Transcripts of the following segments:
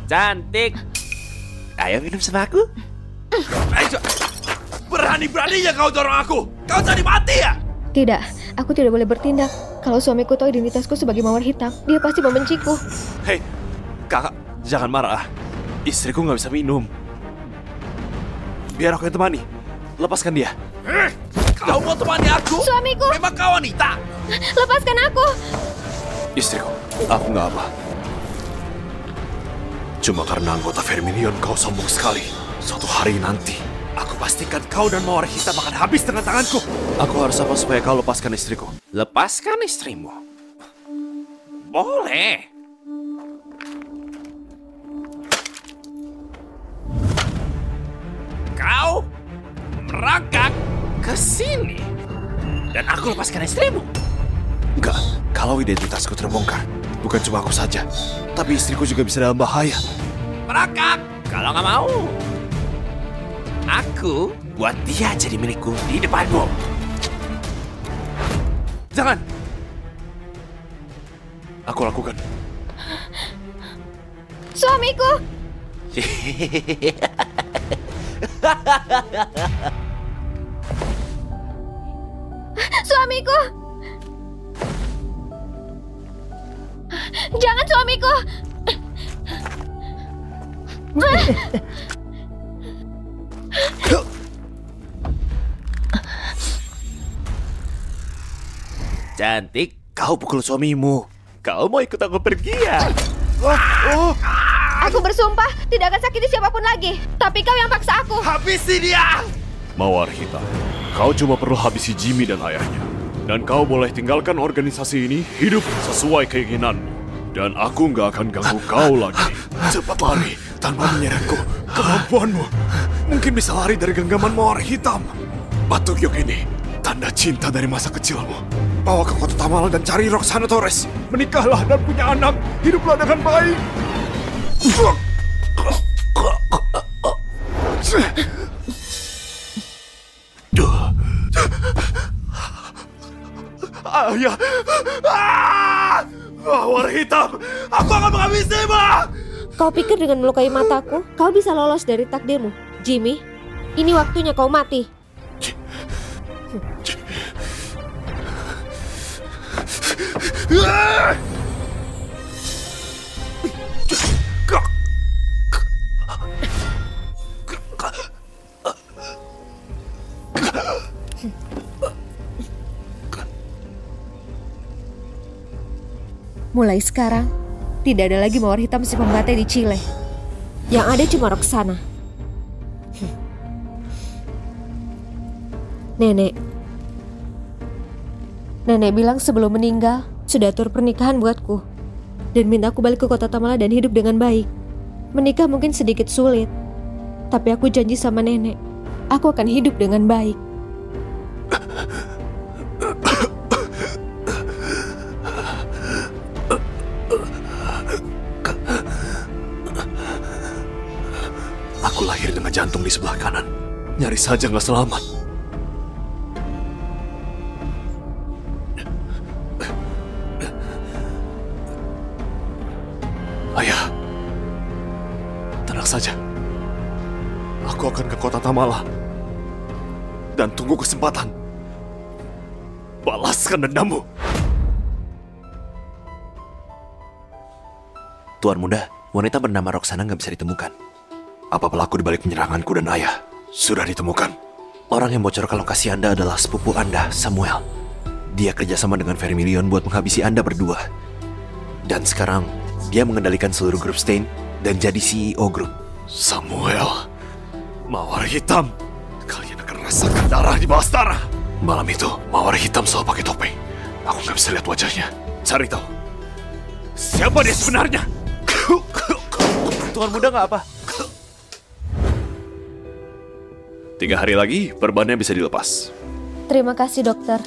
Cantik. Ayo minum sama aku. Ayo, berani-beraninya kau dorong aku. Kau jadi mati ya? Tidak, aku tidak boleh bertindak. Kalau suamiku tahu identitasku sebagai mawar hitam, dia pasti membenciku. Hei, kakak, jangan marah. Istriku nggak bisa minum. Biar aku yang temani. Lepaskan dia. Kau mau temani aku? Suamiku! Memang kau wanita. Lepaskan aku! Istriku, aku nggak apa. Cuma karena anggota Vermilion kau sombong sekali. Suatu hari nanti, aku pastikan kau dan mawar hitam akan habis dengan tanganku. Aku harus apa supaya kau lepaskan istriku? Lepaskan istrimu. Boleh. Kau merangkak ke sini. Dan aku lepaskan istrimu. Enggak, kalau identitasku terbongkar, bukan cuma aku saja, tapi istriku juga bisa dalam bahaya. Merangkak kalau nggak mau. Aku buat dia jadi milikku di depanmu. Jangan! Aku lakukan. Suamiku! Suamiku! Jangan, suamiku! Cantik. Kau pukul suamimu. Kau mau ikut aku pergi ya? Aku bersumpah tidak akan sakiti siapapun lagi. Tapi kau yang paksa aku. Habisi dia! Mawar hitam, kau cuma perlu habisi Jimmy dan ayahnya. Dan kau boleh tinggalkan organisasi ini hidup sesuai keinginanmu. Dan aku nggak akan ganggu kau lagi. Cepat lari tanpa menyerangku. Kemampuanmu mungkin bisa lari dari genggaman mawar hitam. Batu giok ini tanda cinta dari masa kecilmu. Bawa ke kota Tamala dan cari Roxana Torres. Menikahlah dan punya anak. Hiduplah dengan baik. Ayah! Mawar hitam! Aku akan menghabisimu! Kau pikir dengan melukai mataku, kau bisa lolos dari takdirmu? Jimmy, ini waktunya kau mati. Mulai sekarang, tidak ada lagi mawar hitam si pembantai di Chile. Yang ada cuma Roxana. Nenek bilang sebelum meninggal sudah atur pernikahan buatku dan minta aku balik ke kota Tamala dan hidup dengan baik. Menikah mungkin sedikit sulit, tapi aku janji sama nenek, aku akan hidup dengan baik. Aku lahir dengan jantung di sebelah kanan. Nyaris saja nggak selamat. Ayah, tenang saja. Aku akan ke kota Tamala dan tunggu kesempatan. Balaskan dendammu. Tuan muda, wanita bernama Roxana nggak bisa ditemukan. Apa pelaku dibalik penyeranganku dan ayah sudah ditemukan? Orang yang bocorkan lokasi Anda adalah sepupu Anda, Samuel. Dia kerjasama dengan Vermilion buat menghabisi Anda berdua. Dan sekarang, dia mengendalikan seluruh grup Stain dan jadi CEO grup. Samuel, mawar hitam. Kalian akan rasakan darah di bawah tanah. Malam itu, mawar hitam selalu pakai topeng. Aku nggak bisa lihat wajahnya. Cari tahu. Siapa dia sebenarnya? Tuan muda nggak apa? 3 hari lagi, perbannya bisa dilepas. Terima kasih, dokter.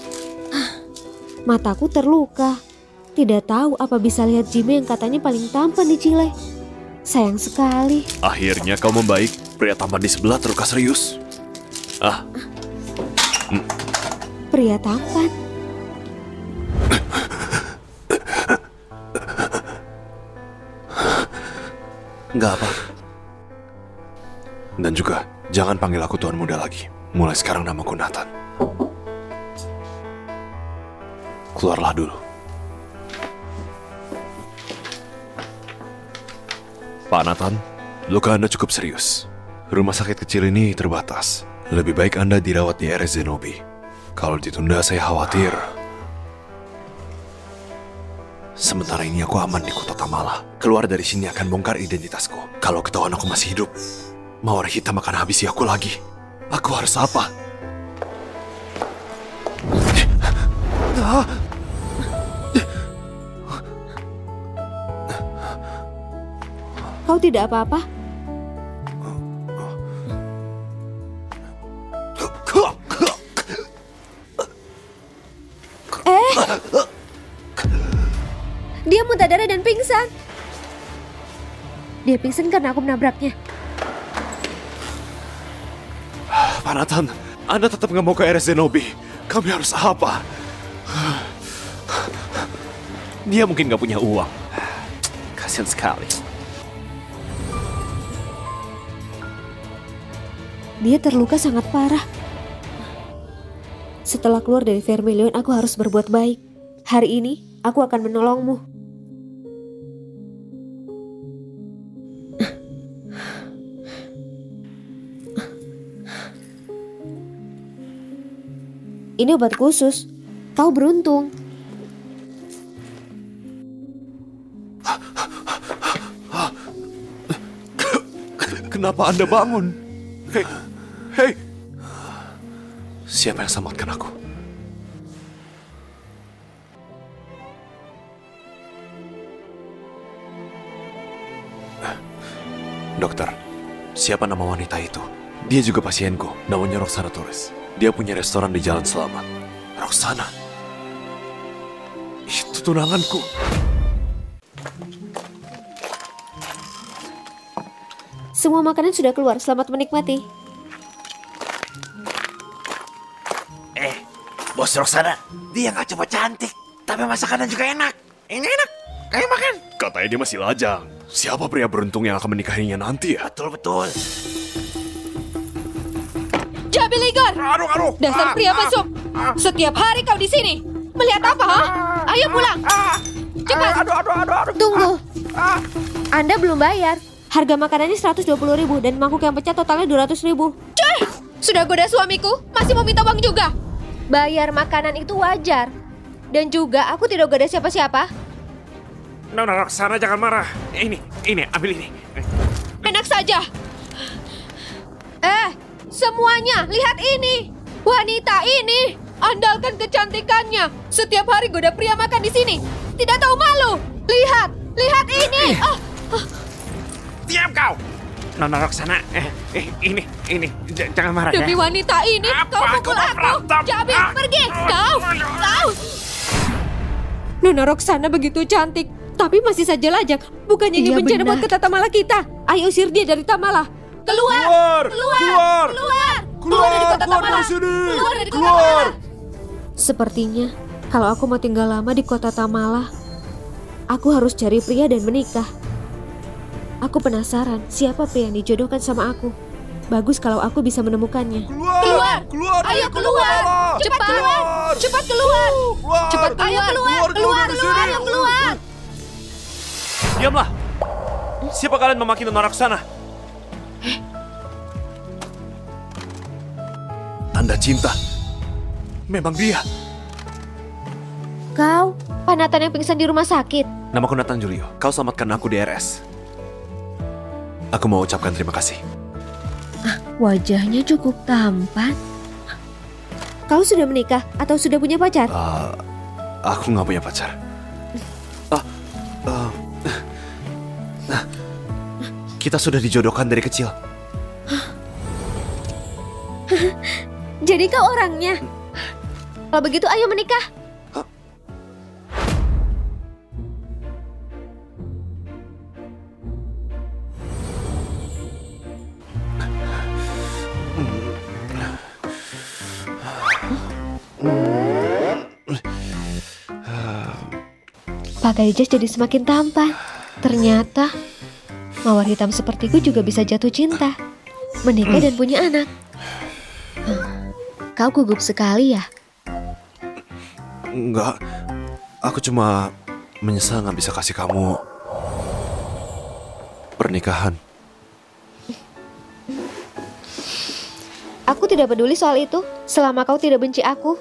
Mataku terluka. Tidak tahu apa bisa lihat Jimmy yang katanya paling tampan di Chile. Sayang sekali. Akhirnya kau membaik. Pria tampan di sebelah terluka serius. Pria tampan. Nggak apa. Dan juga, jangan panggil aku Tuan Muda lagi. Mulai sekarang namaku Nathan. Keluarlah dulu. Pak Nathan, luka Anda cukup serius. Rumah sakit kecil ini terbatas. Lebih baik Anda dirawat di RS Zenobi. Kalau ditunda, saya khawatir. Sementara ini aku aman di kota Tamala. Keluar dari sini akan bongkar identitasku. Kalau ketahuan aku masih hidup, Mawar Hitam akan habisi aku lagi. Aku harus apa? Kau tidak apa-apa? Dia muntah darah dan pingsan. Dia pingsan karena aku menabraknya. Pak Nathan, Anda tetap nggak mau ke RS Zenobi. Kami harus apa? Dia mungkin nggak punya uang. Kasian sekali. Dia terluka sangat parah. Setelah keluar dari Vermilion, aku harus berbuat baik. Hari ini, aku akan menolongmu. Ini obat khusus. Kau beruntung. Kenapa Anda bangun? Hei! Siapa yang selamatkan aku? Dokter, siapa nama wanita itu? Dia juga pasienku, namanya Roxana Torres. Dia punya restoran di Jalan Selamat. Roxana? Itu tunanganku. Semua makanan sudah keluar, selamat menikmati. Bos Roxana, dia nggak cuma cantik, tapi masakannya juga enak. Ini enak, kayak makan. Katanya dia masih lajang. Siapa pria beruntung yang akan menikahinya nanti ya? Betul. Jabil Igor! Aduh. Dasar pria mesum! Setiap hari kau di sini. Melihat apa, ha? Ayo pulang. Cepat. Aduh. Tunggu. Anda belum bayar. Harga makanannya 120.000 dan mangkuk yang pecah totalnya 200.000. Cuy! Sudah goda suamiku, masih mau minta uang juga. Bayar makanan itu wajar. Dan juga aku tidak goda siapa-siapa. Nona Roxana jangan marah. Ini, ambil ini. Enak saja. Semuanya, lihat ini. Wanita ini andalkan kecantikannya. Setiap hari goda pria makan di sini. Tidak tahu malu. Lihat ini. Diam kau. Nona Roxana, ini, jangan marah ya. Demi wanita ini, kau pukul aku. Jabil, pergi. Kau. Nona Roxana begitu cantik, tapi masih saja lajang. Bukannya ini bencana buat kota Tamala kita. Ayo usir dia dari Tamala. Keluar dari kota Tamala. Keluar dari kota Tamala. Sepertinya, kalau aku mau tinggal lama di kota Tamala, aku harus cari pria dan menikah. Aku penasaran siapa pria yang dijodohkan sama aku. Bagus kalau aku bisa menemukannya. Keluar! Ayo keluar! Cepat keluar! Ayo keluar! Diamlah! Siapa kalian memaki Nona Roxana? Tanda cinta. Memang dia. Kau, Pak Nathan yang pingsan di rumah sakit. Namaku Nathan Julio. Kau selamatkan aku di RS. Aku mau ucapkan terima kasih. Wajahnya cukup tampan. Kau sudah menikah atau sudah punya pacar? Aku nggak punya pacar. Kita sudah dijodohkan dari kecil. Jadi kau orangnya? Kalau begitu ayo menikah. Pakai jas jadi semakin tampan. Ternyata Mawar hitam sepertiku juga bisa jatuh cinta, menikah dan punya anak. Kau gugup sekali ya? Enggak, aku cuma menyesal nggak bisa kasih kamu pernikahan. Aku tidak peduli soal itu, selama kau tidak benci aku.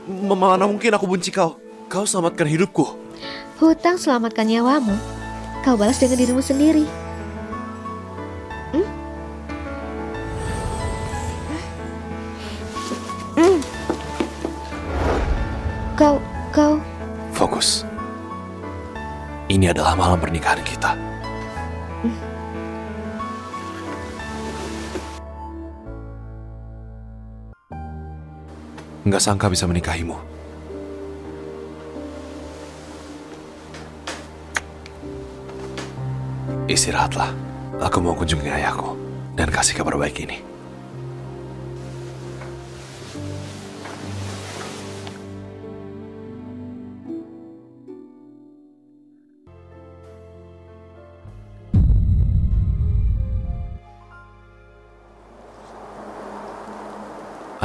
Mana mungkin aku benci kau? Kau selamatkan hidupku. Hutang selamatkan nyawamu, kau balas dengan dirimu sendiri. Kau... Fokus. Ini adalah malam pernikahan kita. Nggak sangka bisa menikahimu. Istirahatlah. Aku mau kunjungi ayahku dan kasih kabar baik ini.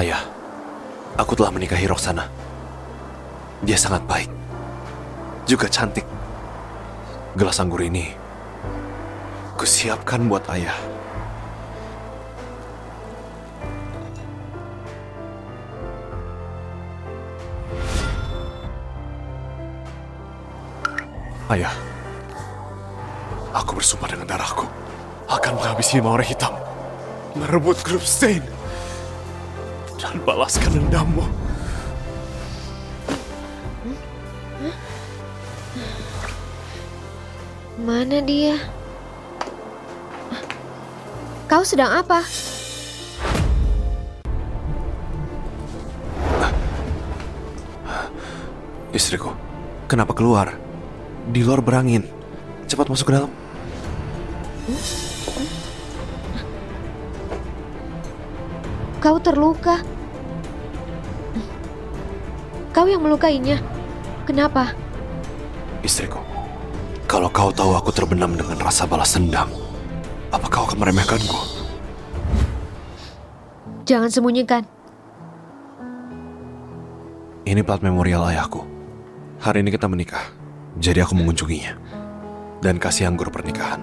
Ayah, aku telah menikahi Roxana. Dia sangat baik, juga cantik. Gelas anggur ini kusiapkan buat ayah. Ayah, aku bersumpah dengan darahku akan menghabisi Mawar Hitam, merebut grup Stain, dan balaskan dendammu. Mana dia? Kau sedang apa? Istriku, kenapa keluar? Di luar berangin. Cepat masuk ke dalam. Kau terluka. Kau yang melukainya. Kenapa? Istriku, kalau kau tahu aku terbenam dengan rasa balas dendam, apa kau akan meremehkanku? Jangan sembunyikan. Ini plat memorial ayahku. Hari ini kita menikah, jadi aku mengunjunginya dan kasih anggur pernikahan.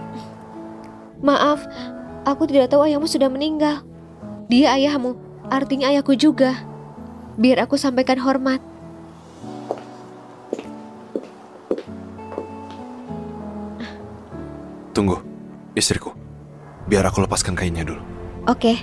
Maaf, aku tidak tahu ayahmu sudah meninggal. Dia ayahmu, artinya ayahku juga. Biar aku sampaikan hormat. Tunggu, istriku. Biar aku lepaskan kainnya dulu. Oke.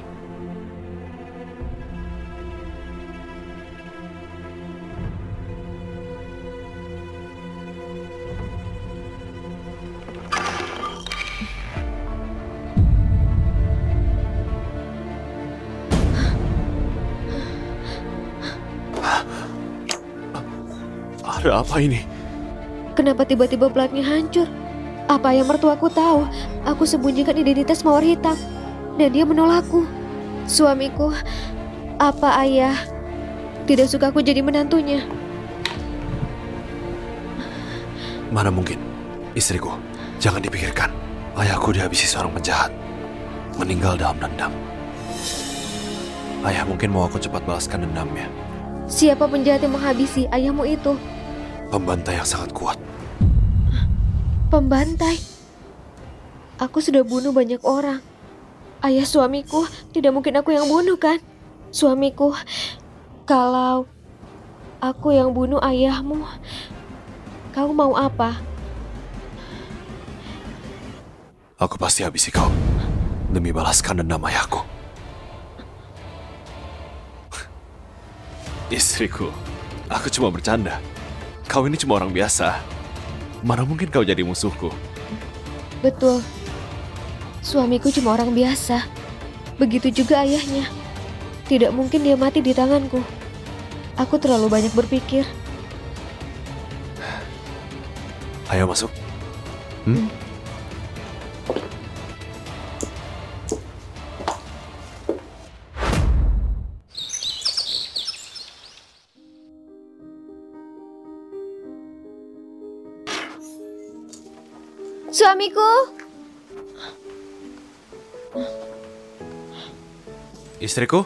Ada apa ini? Kenapa tiba-tiba platnya hancur? Apa yang mertuaku tahu? Aku sembunyikan identitas Mawar Hitam dan dia menolakku. Suamiku, apa ayah tidak suka aku jadi menantunya? Mana mungkin, istriku. Jangan dipikirkan. Ayahku dihabisi seorang penjahat, meninggal dalam dendam. Ayah mungkin mau aku cepat balaskan dendamnya. Siapa penjahat yang menghabisi ayahmu itu? Pembantai yang sangat kuat. Pembantai? Aku sudah bunuh banyak orang. Ayah suamiku, tidak mungkin aku yang bunuh kan? Suamiku, kalau aku yang bunuh ayahmu, kau mau apa? Aku pasti habisi kau demi balaskan dendam ayahku. Istriku, aku cuma bercanda. Kau ini cuma orang biasa. Mana mungkin kau jadi musuhku? Betul. Suamiku cuma orang biasa. Begitu juga ayahnya. Tidak mungkin dia mati di tanganku. Aku terlalu banyak berpikir. Ayo masuk. Suamiku! Istriku?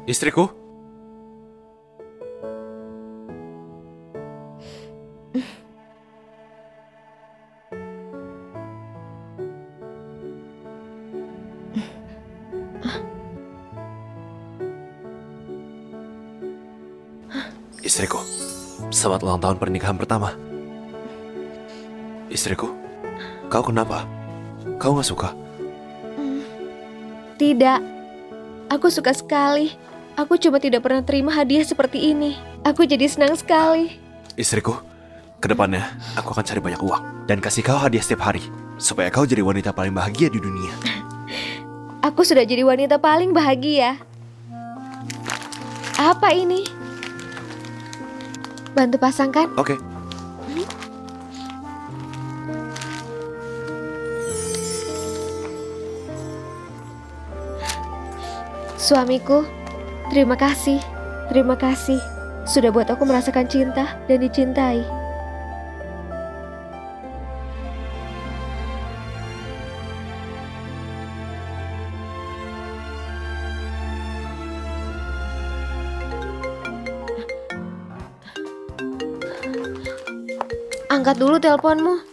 Istriku? Istriku, selamat ulang tahun pernikahan pertama. Istriku, kau kenapa? Kau gak suka? Tidak, aku suka sekali. Aku cuma tidak pernah terima hadiah seperti ini. Aku jadi senang sekali. Istriku, kedepannya aku akan cari banyak uang dan kasih kau hadiah setiap hari supaya kau jadi wanita paling bahagia di dunia. Aku sudah jadi wanita paling bahagia. Apa ini? Bantu pasangkan. Oke. Suamiku, terima kasih. Terima kasih sudah buat aku merasakan cinta dan dicintai. Angkat dulu teleponmu.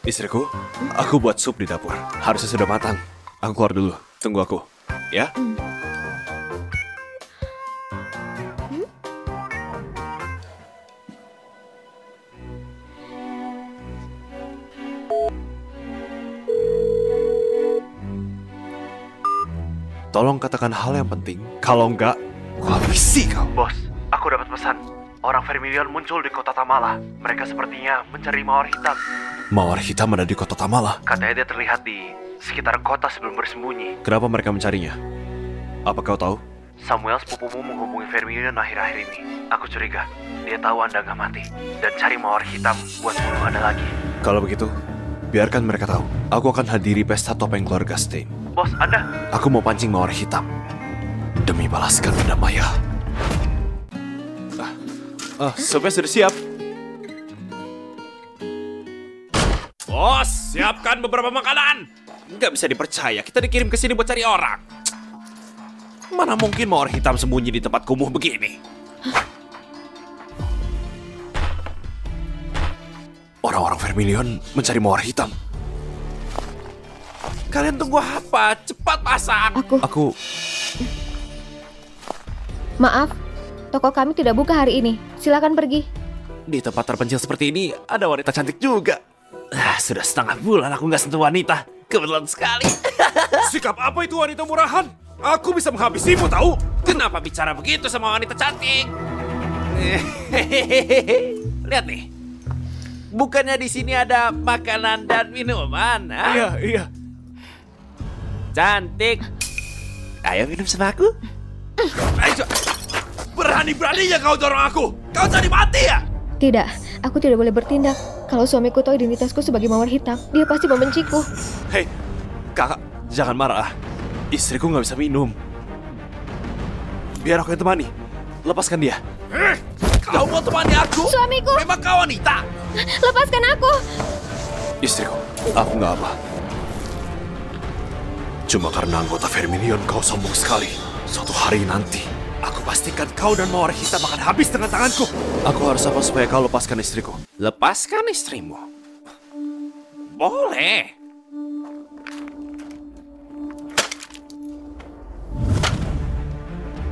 Istriku, aku buat sup di dapur. Harusnya sudah matang. Aku keluar dulu. Tunggu aku, ya? Tolong katakan hal yang penting. Kalau enggak, aku habisi kau. Bos, aku dapat pesan. Orang Vermilion muncul di kota Tamala. Mereka sepertinya mencari mawar hitam. Mawar hitam ada di kota Tamala? Katanya dia terlihat di sekitar kota sebelum bersembunyi. Kenapa mereka mencarinya? Apa kau tahu? Samuel sepupumu menghubungi Vermilion akhir-akhir ini. Aku curiga dia tahu Anda nggak mati dan cari mawar hitam buat bunuh Anda lagi. Kalau begitu, biarkan mereka tahu. Aku akan hadiri pesta topeng keluarga Stein. Bos, Anda? Aku mau pancing mawar hitam demi balaskan dendam ayah. Supnya sudah siap. Bos, siapkan beberapa makanan. Nggak bisa dipercaya, kita dikirim ke sini buat cari orang. Mana mungkin mawar hitam sembunyi di tempat kumuh begini? Orang-orang Vermilion mencari mawar hitam. Kalian tunggu apa? Cepat masak. Aku... Maaf, toko kami tidak buka hari ini. Silakan pergi. Di tempat terpencil seperti ini, ada wanita cantik juga. Sudah setengah bulan aku nggak sentuh wanita. Kebetulan sekali. Sikap apa itu wanita murahan? Aku bisa menghabisimu tahu? Kenapa bicara begitu sama wanita cantik? Lihat nih. Bukannya di sini ada makanan dan minuman? Iya. Cantik. Ayo minum sama aku. Ayo. Berani-beraninya kau dorong aku. Kau jadi mati ya? Tidak, aku tidak boleh bertindak. Kalau suamiku tahu identitasku sebagai mawar hitam, dia pasti membenciku. Hei, kakak, jangan marah. Istriku nggak bisa minum. Biar aku yang temani. Lepaskan dia. Kau mau temani aku? Suamiku! Memang kau wanita? Lepaskan aku! Istriku, aku nggak apa. Cuma karena anggota Vermilion kau sombong sekali. Suatu hari nanti, aku pastikan kau dan mawar hitam akan habis dengan tanganku. Aku harus apa supaya kau lepaskan istriku? Lepaskan istrimu? Boleh.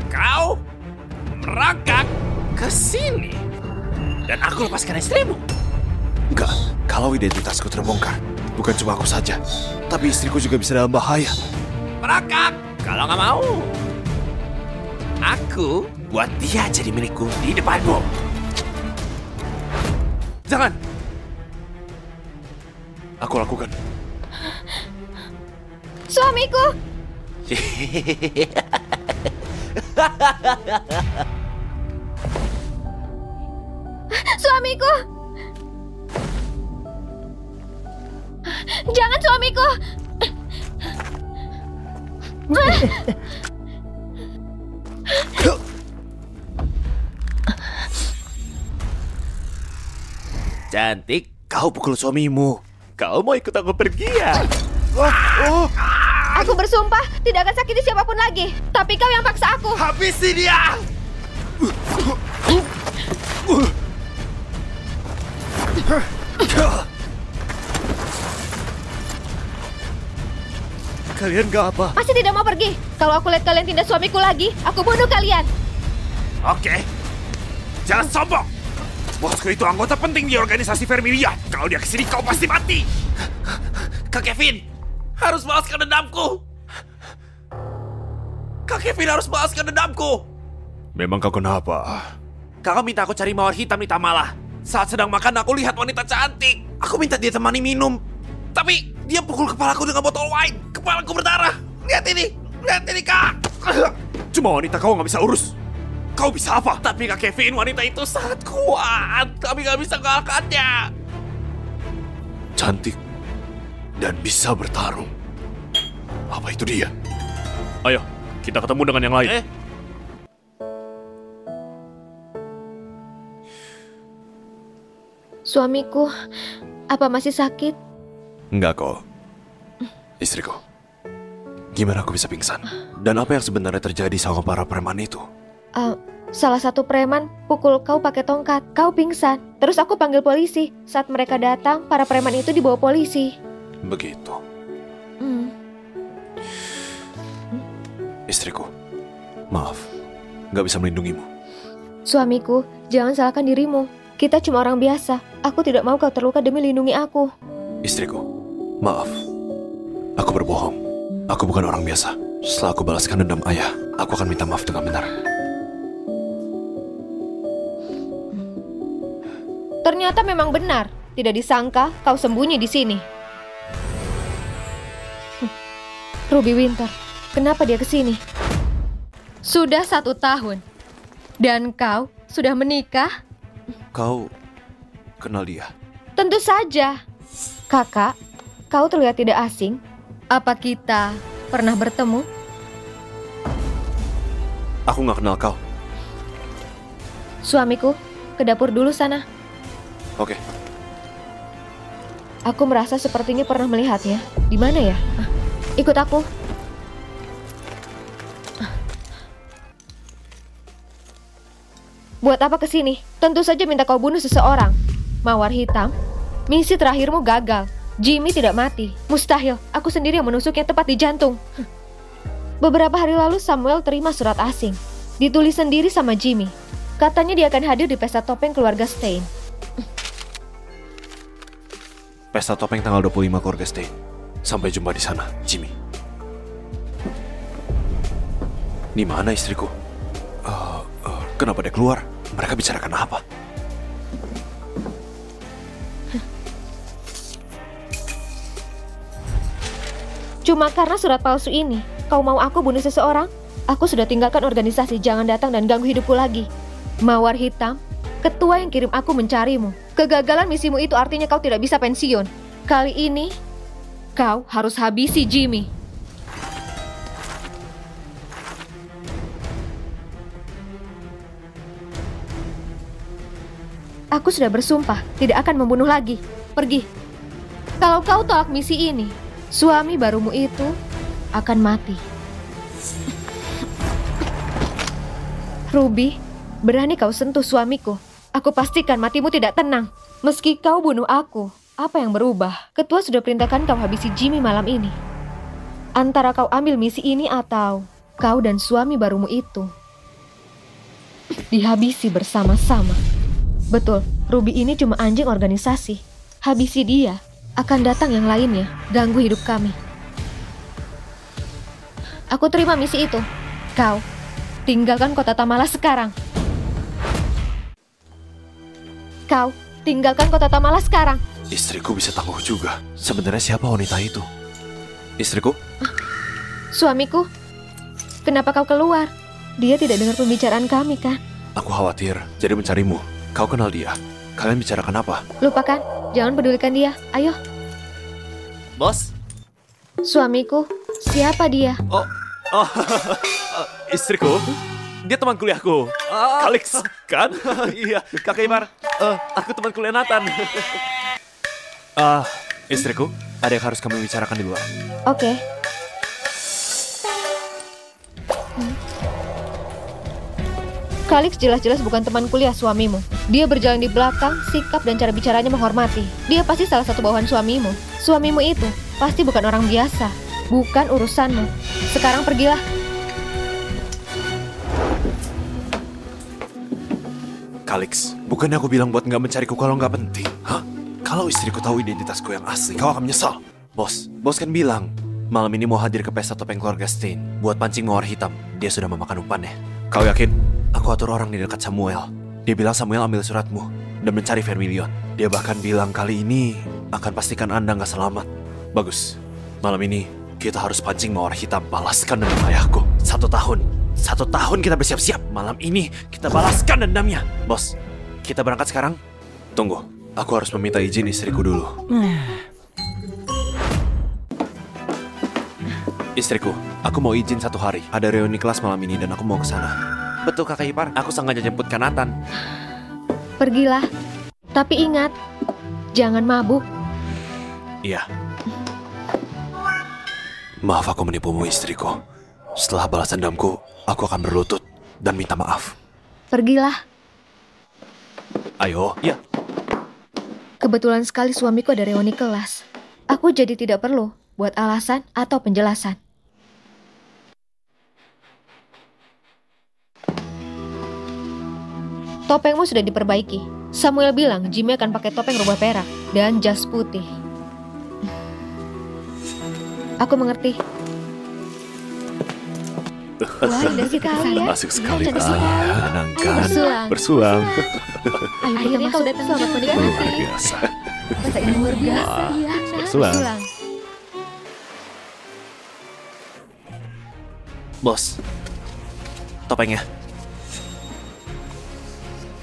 Kau merangkak ke sini dan aku lepaskan istrimu? Enggak, kalau identitasku terbongkar, bukan cuma aku saja, tapi istriku juga bisa dalam bahaya. Merangkak, kalau nggak mau. Aku buat dia jadi milikku di depanmu. Jangan. Aku lakukan. Suamiku! Suamiku! Jangan, suamiku! cantik. Kau pukul suamimu. Kau mau ikut aku pergi ya? Aku bersumpah tidak akan sakiti siapapun lagi. Tapi kau yang paksa aku. Habisi dia! Kalian gak apa? Masih tidak mau pergi? Kalau aku lihat kalian tindas suamiku lagi, aku bunuh kalian. Oke. Jangan sombong. Bosku itu anggota penting di organisasi Vermilion. Kalau dia kesini, kau pasti mati. Kak Kevin, harus balaskan dendamku. Kak Kevin harus balaskan dendamku. Memang kau kenapa? Kakak minta aku cari mawar hitam di Tamala. Saat sedang makan, aku lihat wanita cantik. Aku minta dia temani minum. Tapi dia pukul kepalaku dengan botol wine. Kepalaku berdarah. Lihat ini, Kak. Cuma wanita kau nggak bisa urus. Kau bisa apa? Tapi Kak Kevin, wanita itu sangat kuat. Kami nggak bisa mengalahkannya. Cantik dan bisa bertarung. Apa itu dia? Ayo, kita ketemu dengan yang lain. Suamiku, apa masih sakit? Enggak kok. Istriku. Gimana aku bisa pingsan? Dan apa yang sebenarnya terjadi sama para preman itu? Salah satu preman pukul kau pakai tongkat. Kau pingsan. Terus aku panggil polisi. Saat mereka datang, para preman itu dibawa polisi. Begitu. Istriku, maaf. Gak bisa melindungimu. Suamiku, jangan salahkan dirimu. Kita cuma orang biasa. Aku tidak mau kau terluka demi lindungi aku. Istriku, maaf. Aku berbohong. Aku bukan orang biasa. Setelah aku balaskan dendam ayah, aku akan minta maaf dengan benar. Ternyata memang benar. Tidak disangka kau sembunyi di sini. Ruby Winter, kenapa dia ke sini? Sudah 1 tahun. Dan kau sudah menikah? Kau kenal dia? Tentu saja. Kakak, kau terlihat tidak asing. Apa kita pernah bertemu? Aku gak kenal kau. Suamiku, ke dapur dulu sana. Oke. Aku merasa sepertinya pernah melihatnya. Di mana ya? Ikut aku. Buat apa kesini? Tentu saja minta kau bunuh seseorang. Mawar hitam, misi terakhirmu gagal. Jimmy tidak mati. Mustahil, aku sendiri yang menusuknya tepat di jantung. Beberapa hari lalu Samuel terima surat asing. Ditulis sendiri sama Jimmy. Katanya dia akan hadir di pesta topeng keluarga Stein. Pesta topeng tanggal 25 keluarga Stein. Sampai jumpa di sana, Jimmy. Di mana istriku? Kenapa dia keluar? Mereka bicarakan apa? Cuma karena surat palsu ini, kau mau aku bunuh seseorang? Aku sudah tinggalkan organisasi, jangan datang dan ganggu hidupku lagi. Mawar hitam, ketua yang kirim aku mencarimu. Kegagalan misimu itu artinya kau tidak bisa pensiun. Kali ini, kau harus habisi Jimmy. Aku sudah bersumpah tidak akan membunuh lagi. Pergi. Kalau kau tolak misi ini, suami barumu itu akan mati. Ruby, berani kau sentuh suamiku. Aku pastikan matimu tidak tenang. Meski kau bunuh aku, apa yang berubah? Ketua sudah perintahkan kau habisi Jimmy malam ini. Antara kau ambil misi ini atau kau dan suami barumu itu dihabisi bersama-sama. Betul, Ruby ini cuma anjing organisasi. Habisi dia, akan datang yang lainnya, ganggu hidup kami. Aku terima misi itu. Kau, tinggalkan kota Tamala sekarang. Kau, tinggalkan kota Tamala sekarang. Istriku bisa tangguh juga. Sebenarnya siapa wanita itu? Istriku? Suamiku, kenapa kau keluar? Dia tidak dengar pembicaraan kami, kan? Aku khawatir, jadi mencarimu. Kau kenal dia? Kalian bicarakan apa? Lupakan, jangan pedulikan dia. Ayo. Bos? Suamiku, siapa dia? Istriku? Dia teman kuliahku. Kalix, kan? Iya, Kak Imar. Aku teman kuliah Nathan. Istriku, ada yang harus kami bicarakan di luar. Oke. Kalix jelas-jelas bukan teman kuliah suamimu. Dia berjalan di belakang, sikap dan cara bicaranya menghormati. Dia pasti salah satu bawahan suamimu. Suamimu itu pasti bukan orang biasa. Bukan urusanmu. Sekarang pergilah. Kalix, bukannya aku bilang buat nggak mencariku kalau nggak penting? Hah? Kalau istriku tahu identitasku yang asli, kau akan menyesal. Bos kan bilang, malam ini mau hadir ke pesta topeng keluarga Stein buat pancing mawar hitam. Dia sudah memakan umpannya. Kau yakin? Aku atur orang di dekat Samuel. Dia bilang Samuel ambil suratmu dan mencari Vermilion. Dia bahkan bilang kali ini akan pastikan Anda nggak selamat. Bagus. Malam ini kita harus pancing mawar hitam, balaskan dendam ayahku. 1 tahun kita bersiap-siap. Malam ini kita balaskan dendamnya. Bos, kita berangkat sekarang? Tunggu, aku harus meminta izin istriku dulu. Istriku, aku mau izin 1 hari. Ada reuni kelas malam ini dan aku mau ke sana. Betul kakak ipar, aku sengaja jemput ke Nathan. Pergilah. Tapi ingat, jangan mabuk. Iya. Maaf aku menipumu istriku. Setelah balas dendamku, aku akan berlutut dan minta maaf. Pergilah. Ayo, ya. Kebetulan sekali suamiku ada reuni kelas. Aku jadi tidak perlu buat alasan atau penjelasan. Topengmu sudah diperbaiki. Samuel bilang Jimmy akan pakai topeng rubah perak dan jas putih. Aku mengerti. Wah, indah sekali ya. Asik sekali. Menyenangkan. Bersuang. Akhirnya kau datang selamat menikmati. Luar biasa. Masa ini luar biasa ya. Bersuang. Bos, topengnya.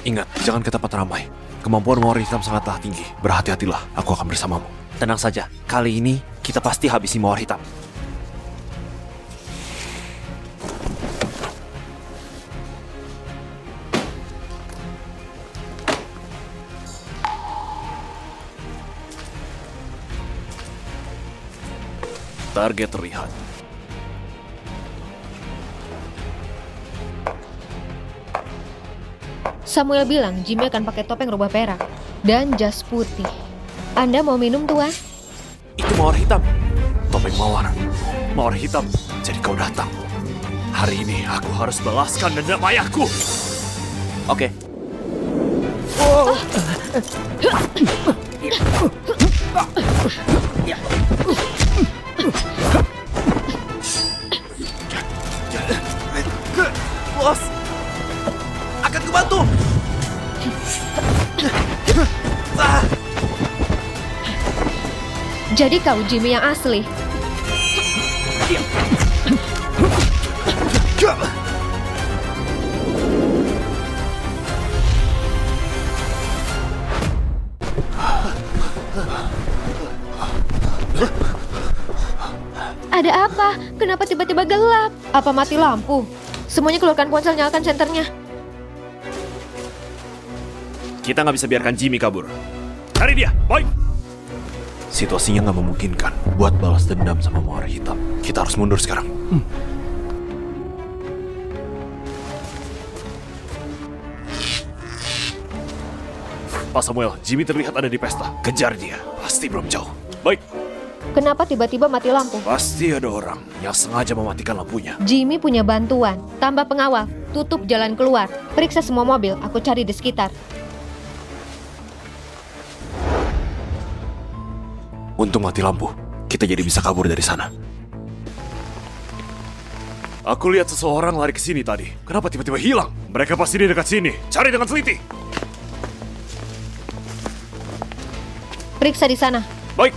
Ingat, jangan ke tempat ramai. Kemampuan mawar hitam sangatlah tinggi. Berhati-hatilah, aku akan bersamamu. Tenang saja, kali ini kita pasti habisi mawar hitam. Target terlihat. Samuel bilang Jimmy akan pakai topeng rubah perak dan jas putih. Anda mau minum, Tuan? Itu mawar hitam. Topeng mawar. Mawar hitam. Jadi kau datang. Hari ini aku harus balaskan dendam ayahku. Oke. Bos, akan kubantu. Jadi kau Jimmy yang asli. Ada apa? Kenapa tiba-tiba gelap? Apa mati lampu? Semuanya keluarkan ponsel, nyalakan senternya. Kita nggak bisa biarkan Jimmy kabur. Cari dia, boy! Situasinya nggak memungkinkan buat balas dendam sama mawar hitam. Kita harus mundur sekarang. Pak Samuel, Jimmy terlihat ada di pesta. Kejar dia, pasti belum jauh. Baik. Kenapa tiba-tiba mati lampu? Pasti ada orang yang sengaja mematikan lampunya. Jimmy punya bantuan. Tambah pengawal. Tutup jalan keluar. Periksa semua mobil. Aku cari di sekitar. Untung mati lampu. Kita jadi bisa kabur dari sana. Aku lihat seseorang lari ke sini tadi. Kenapa tiba-tiba hilang? Mereka pasti di dekat sini. Cari dengan teliti. Periksa di sana. Baik.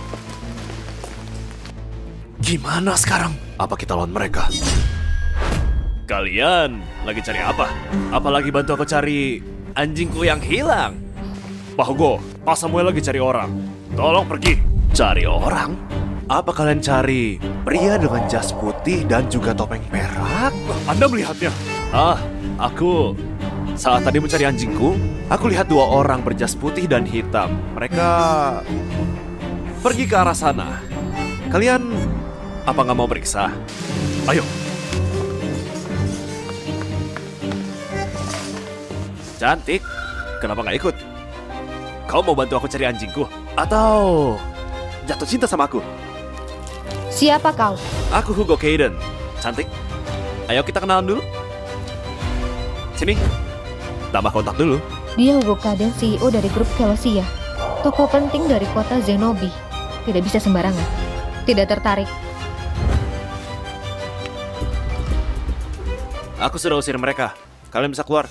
Gimana sekarang? Apa kita lawan mereka? Kalian lagi cari apa? Apalagi bantu aku cari anjingku yang hilang. Pak Hugo, Pak Samuel lagi cari orang. Tolong pergi. Cari orang? Apa kalian cari pria dengan jas putih dan juga topeng perak? Anda melihatnya? Aku Saat tadi mencari anjingku, aku lihat 2 orang berjas putih dan hitam. Mereka pergi ke arah sana. Kalian apa nggak mau periksa? Ayo. Cantik, kenapa nggak ikut? Kau mau bantu aku cari anjingku? Atau jatuh cinta sama aku? Siapa kau? Aku Hugo Caden. Cantik. Ayo kita kenalan dulu. Sini. Tambah kontak dulu. Dia Hugo Caden, CEO dari grup Kelosia, toko penting dari kota Zenobi. Tidak bisa sembarangan. Tidak tertarik. Aku sudah usir mereka. Kalian bisa keluar.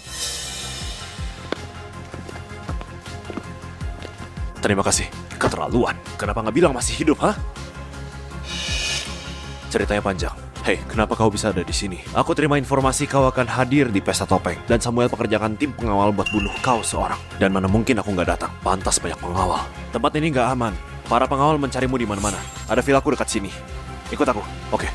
Terima kasih. Keterlaluan. Kenapa nggak bilang masih hidup, hah? Ceritanya panjang. Hei, kenapa kau bisa ada di sini? Aku terima informasi kau akan hadir di pesta topeng. Dan Samuel pekerjakan tim pengawal buat bunuh kau seorang. Dan mana mungkin aku nggak datang. Pantas banyak pengawal. Tempat ini nggak aman. Para pengawal mencarimu di mana-mana. Ada villaku dekat sini. Ikut aku. Oke.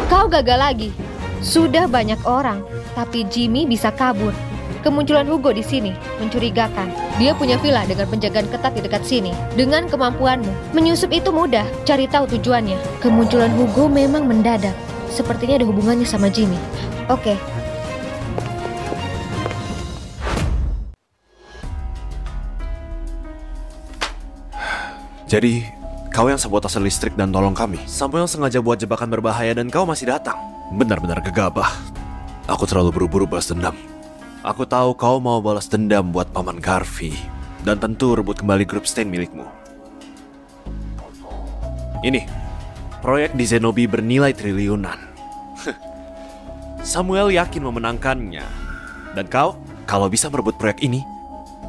Kau gagal lagi. Sudah banyak orang, tapi Jimmy bisa kabur. Kemunculan Hugo di sini mencurigakan. Dia punya villa dengan penjagaan ketat di dekat sini. Dengan kemampuanmu, menyusup itu mudah. Cari tahu tujuannya. Kemunculan Hugo memang mendadak. Sepertinya ada hubungannya sama Jimmy. Oke. Jadi, kau yang sabotase listrik dan tolong kami. Samuel sengaja buat jebakan berbahaya dan kau masih datang. Benar-benar gegabah. Aku terlalu buru-buru balas dendam. Aku tahu kau mau balas dendam buat Paman Garvey. Dan tentu rebut kembali grup Stein milikmu. Ini, proyek di Zenobi bernilai triliunan. Samuel yakin memenangkannya. Dan kau, kalau bisa merebut proyek ini,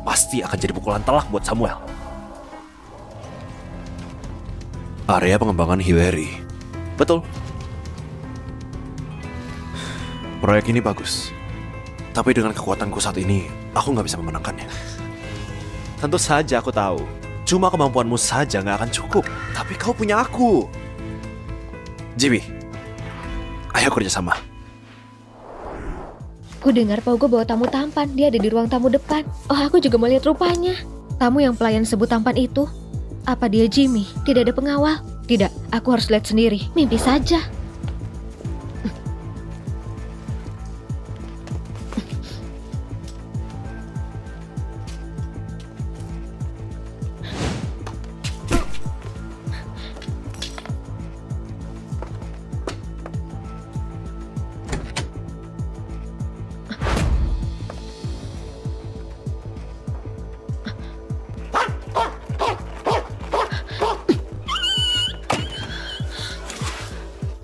pasti akan jadi pukulan telak buat Samuel. Area pengembangan Hillary. Betul. Proyek ini bagus. Tapi dengan kekuatanku saat ini, aku nggak bisa memenangkannya. Tentu saja aku tahu. Cuma kemampuanmu saja nggak akan cukup. Tapi kau punya aku. Jimmy, ayo kerjasama. Ku dengar Pak Hugo bawa tamu tampan. Dia ada di ruang tamu depan. Oh, aku juga mau lihat rupanya. Tamu yang pelayan sebut tampan itu. Apa dia Jimmy? Tidak ada pengawal? Tidak, aku harus lihat sendiri. Mimpi saja.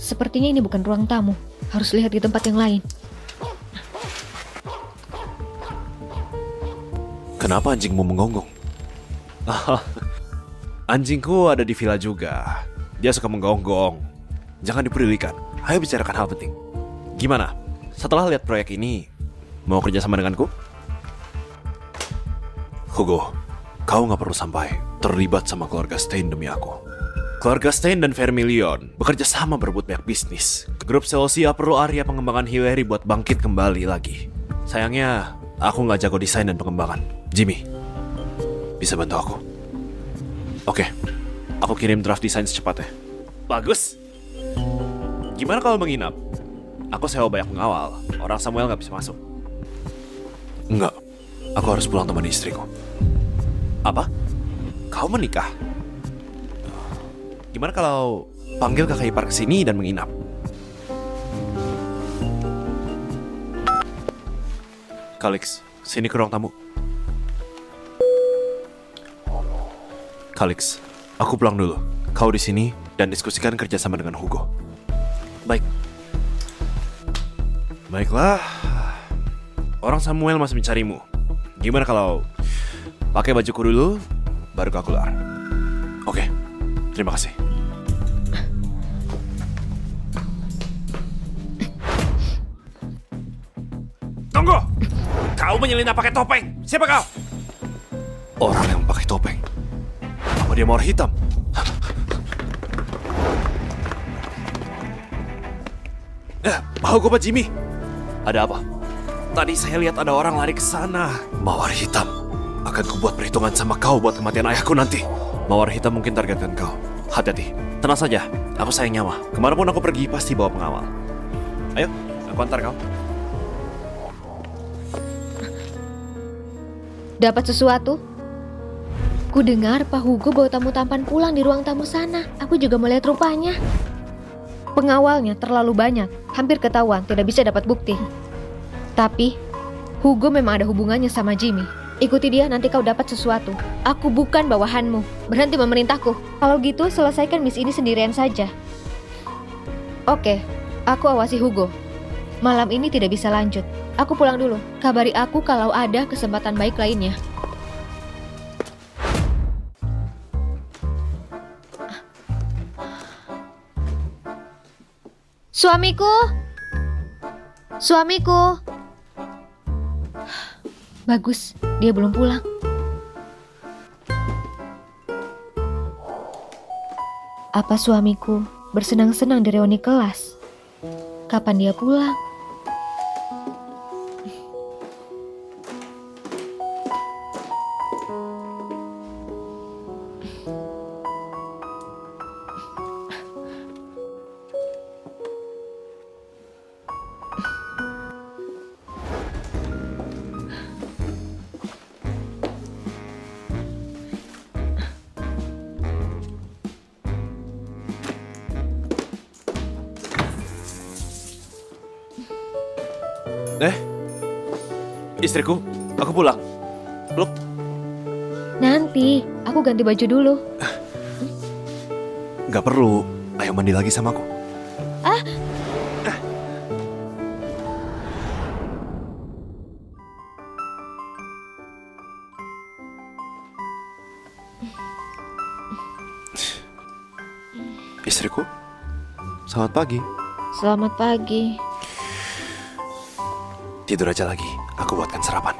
Sepertinya ini bukan ruang tamu. Harus lihat di tempat yang lain. Kenapa anjingmu menggonggong? Anjingku ada di villa juga. Dia suka menggonggong. Jangan dipedulikan. Ayo bicarakan hal penting. Gimana? Setelah lihat proyek ini, mau kerja sama denganku? Hugo, kau nggak perlu sampai terlibat sama keluarga Stein demi aku. Keluarga Stein dan Vermilion bekerja sama berebut banyak bisnis. Grup Celosia perlu area pengembangan Hillary buat bangkit kembali lagi. Sayangnya, aku nggak jago desain dan pengembangan. Jimmy, bisa bantu aku? Oke, aku kirim draft desain secepatnya. Bagus. Gimana kalau menginap? Aku sewa banyak pengawal. Orang Samuel nggak bisa masuk. Enggak, aku harus pulang temani istriku. Apa? Kau menikah? Gimana kalau panggil kakak ipar kesini dan menginap? Kalix, sini ke ruang tamu. Kalix, aku pulang dulu. Kau di sini dan diskusikan kerjasama dengan Hugo. Baik. Baiklah. Orang Samuel masih mencarimu. Gimana kalau pakai bajuku dulu, baru kau keluar? Oke, terima kasih. Tunggu! Kau menyelinap pakai topeng. Siapa kau? Orang yang pakai topeng. Apa dia mawar hitam? Hugo Pak Jimmy. Ada apa? Tadi saya lihat ada orang lari ke sana. Mawar hitam. Akan kubuat perhitungan sama kau buat kematian ayahku nanti. Mawar hitam mungkin targetkan kau. Hati-hati. Tenang saja, aku sayang nyawa. Kemanapun aku pergi pasti bawa pengawal. Ayo, aku antar kau. Dapat sesuatu? Ku dengar Pak Hugo bawa tamu tampan pulang di ruang tamu sana. Aku juga melihat rupanya. Pengawalnya terlalu banyak, hampir ketahuan, tidak bisa dapat bukti. Tapi, Hugo memang ada hubungannya sama Jimmy. Ikuti dia, nanti kau dapat sesuatu. Aku bukan bawahanmu. Berhenti memerintahku. Kalau gitu, selesaikan misi ini sendirian saja. Oke, aku awasi Hugo. Malam ini tidak bisa lanjut. Aku pulang dulu. Kabari aku kalau ada kesempatan baik lainnya. Suamiku! Suamiku! Bagus, dia belum pulang. Apa suamiku bersenang-senang di reuni kelas? Kapan dia pulang? Istriku, aku pulang. Look. Nanti, aku ganti baju dulu. Gak perlu. Ayo mandi lagi sama aku. Istriku, selamat pagi. Selamat pagi. Tidur aja lagi, aku buatkan sarapan.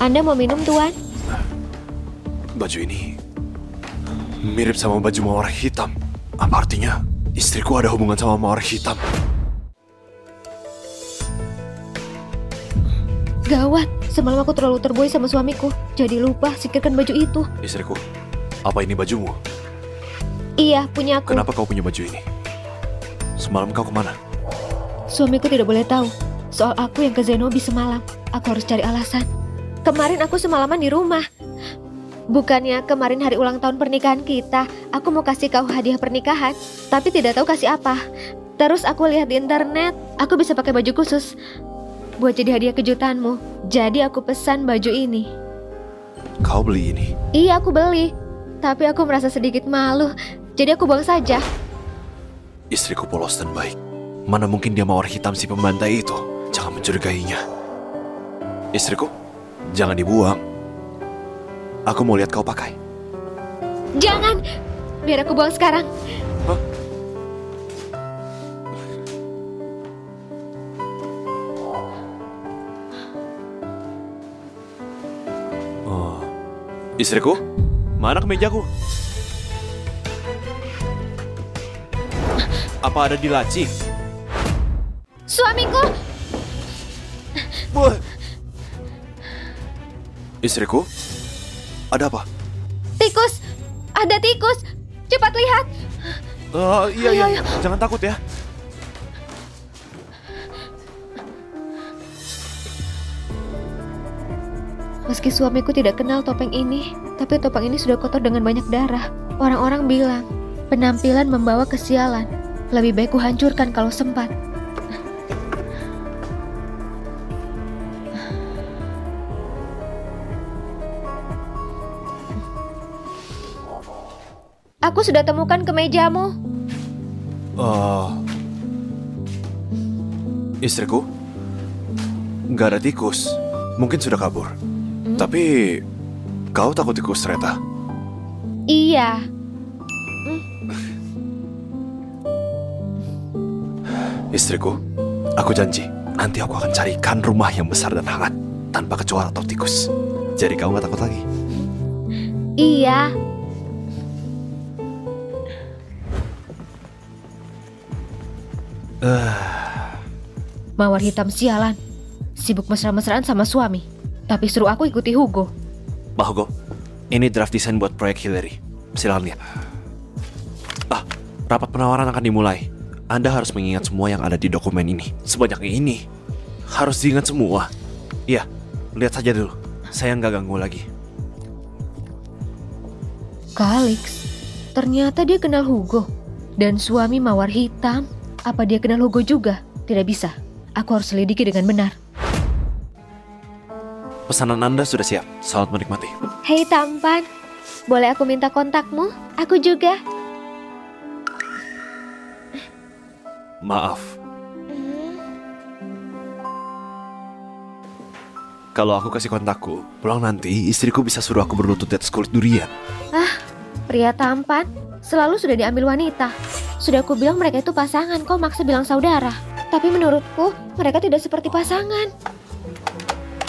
Anda mau minum, Tuan? Baju ini mirip sama baju mawar hitam. Apa artinya istriku ada hubungan sama mawar hitam? Gawat, semalam aku terlalu terbuai sama suamiku. Jadi lupa singkirkan baju itu. Istriku, apa ini bajumu? Iya, punya aku. Kenapa kau punya baju ini? Semalam kau kemana? Suamiku tidak boleh tahu soal aku yang ke Zenobi semalam. Aku harus cari alasan. Kemarin aku semalaman di rumah. Bukannya kemarin hari ulang tahun pernikahan kita, aku mau kasih kau hadiah pernikahan, tapi tidak tahu kasih apa. Terus aku lihat di internet, aku bisa pakai baju khusus buat jadi hadiah kejutanmu. Jadi aku pesan baju ini. Kau beli ini? Iya, aku beli. Tapi aku merasa sedikit malu, jadi aku buang saja. Istriku polos dan baik. Mana mungkin dia mawar hitam si pembantai itu? Jangan mencurigainya. Istriku, jangan dibuang. Aku mau lihat kau pakai. Jangan, biar aku buang sekarang. Hah? Oh, istriku, mana kemejaku? Apa ada di laci? Suamiku! Istriku? Ada apa? Tikus! Ada tikus! Cepat lihat! Iya, Ayo, iya. ayo. Jangan takut ya. Meski suamiku tidak kenal topeng ini, tapi topeng ini sudah kotor dengan banyak darah. Orang-orang bilang, penampilan membawa kesialan. Lebih baik kuhancurkan kalau sempat. Aku sudah temukan kemejamu. Istriku? Nggak ada tikus. Mungkin sudah kabur. Tapi kau takut tikus ternyata? Iya. Istriku, aku janji nanti aku akan carikan rumah yang besar dan hangat. tanpa kecoa atau tikus. Jadi kamu gak takut lagi? Iya. Mawar hitam sialan. Sibuk mesra-mesraan sama suami. Tapi suruh aku ikuti Hugo. Mbak Hugo, ini draft desain buat proyek Hillary. Silahkan lihat. Rapat penawaran akan dimulai. Anda harus mengingat semua yang ada di dokumen ini. Sebanyak ini. Harus diingat semua. Iya, lihat saja dulu. Saya nggak ganggu lagi. Calix, ternyata dia kenal Hugo. Dan suami mawar hitam, apa dia kenal Hugo juga? Tidak bisa. Aku harus selidiki dengan benar. Pesanan Anda sudah siap. Selamat menikmati. Hei tampan, boleh aku minta kontakmu? Aku juga. Maaf. Kalau aku kasih kontakku, pulang nanti istriku bisa suruh aku berlutut di atas kulit durian. Pria tampan selalu sudah diambil wanita. Sudah aku bilang mereka itu pasangan, kau maksa bilang saudara. Tapi menurutku mereka tidak seperti pasangan.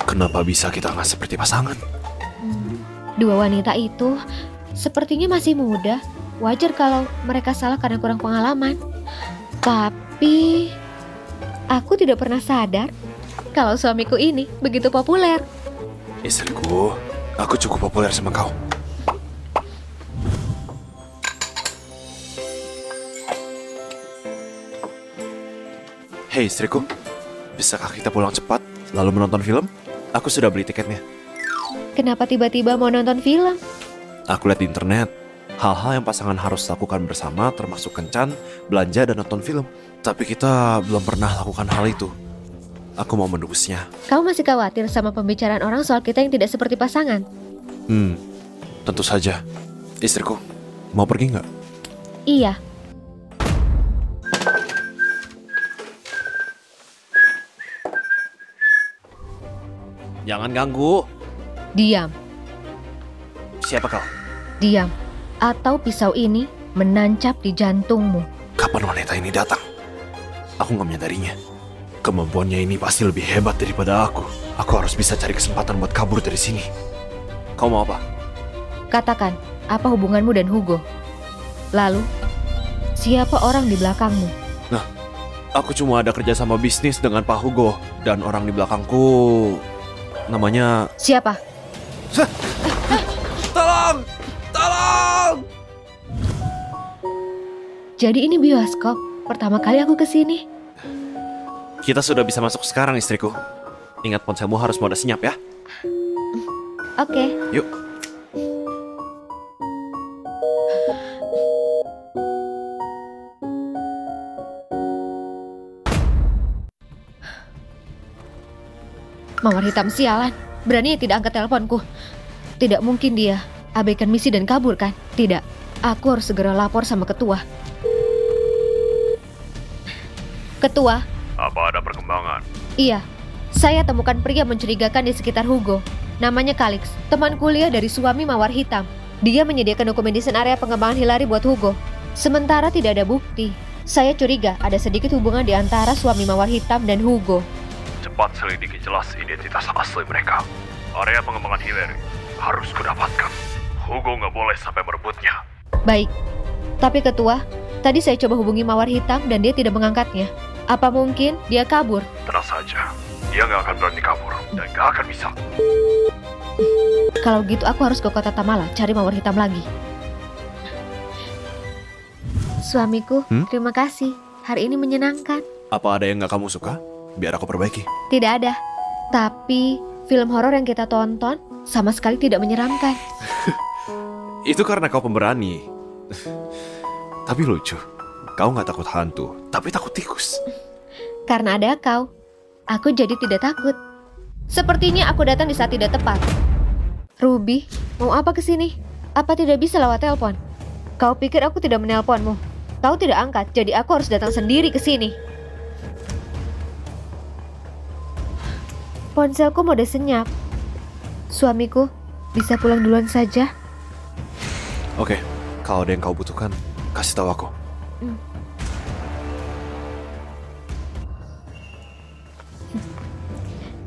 Kenapa bisa kita nggak seperti pasangan? Dua wanita itu sepertinya masih muda. Wajar kalau mereka salah karena kurang pengalaman. Tapi aku tidak pernah sadar kalau suamiku ini begitu populer. Istriku, aku cukup populer sama kau. Hei istriku, bisakah kita pulang cepat lalu menonton film? Aku sudah beli tiketnya. Kenapa tiba-tiba mau nonton film? Aku lihat di internet, hal-hal yang pasangan harus lakukan bersama termasuk kencan, belanja, dan nonton film. Tapi kita belum pernah lakukan hal itu. Aku mau menebusnya. Kau masih khawatir sama pembicaraan orang soal kita yang tidak seperti pasangan? Tentu saja. Istriku, mau pergi nggak? Iya. Jangan ganggu. Diam, Siapa kau? diam. Atau pisau ini menancap di jantungmu. Kapan wanita ini datang? Aku nggak menyadarinya. Kemampuannya ini pasti lebih hebat daripada aku. Aku harus bisa cari kesempatan buat kabur dari sini. Kau mau apa? Katakan, apa hubunganmu dan Hugo? Lalu, siapa orang di belakangmu? Aku cuma ada kerja sama bisnis dengan Pak Hugo. Dan orang di belakangku namanya... Siapa? Tolong! Tolong! Jadi ini bioskop. Pertama kali aku kesini. Kita sudah bisa masuk sekarang istriku. Ingat ponselmu harus mode senyap ya. Oke. Yuk. Mawar hitam sialan. Berani tidak angkat teleponku. Tidak mungkin dia abaikan misi dan kabur kan? Tidak. Aku harus segera lapor sama ketua. Ketua. Apa ada perkembangan? Iya. Saya temukan pria mencurigakan di sekitar Hugo. Namanya Calix, teman kuliah dari suami Mawar Hitam. Dia menyediakan dokumen desain area pengembangan Hillary buat Hugo. Sementara tidak ada bukti. Saya curiga ada sedikit hubungan di antara suami Mawar Hitam dan Hugo. Cepat selidiki jelas identitas asli mereka. Area pengembangan Hillary harus kudapatkan. Hugo nggak boleh sampai merebutnya. Baik. Tapi ketua, tadi saya coba hubungi Mawar Hitam dan dia tidak mengangkatnya. Apa mungkin dia kabur? Tenang saja, dia nggak akan berani kabur dan nggak akan bisa. Kalau gitu aku harus ke kota Tamala cari Mawar Hitam lagi. Suamiku, terima kasih. Hari ini menyenangkan. Apa ada yang nggak kamu suka? Biar aku perbaiki. Tidak ada. Tapi film horor yang kita tonton sama sekali tidak menyeramkan. Itu karena kau pemberani. Tapi lucu. Kau nggak takut hantu, tapi takut tikus. Karena ada kau, aku jadi tidak takut. Sepertinya aku datang di saat tidak tepat. Ruby, mau apa kesini? Apa tidak bisa lewat telepon? Kau pikir aku tidak menelponmu? Kau tidak angkat, jadi aku harus datang sendiri ke sini. Ponselku mode senyap. Suamiku, bisa pulang duluan saja? Oke, kalau ada yang kau butuhkan, kasih tahu aku.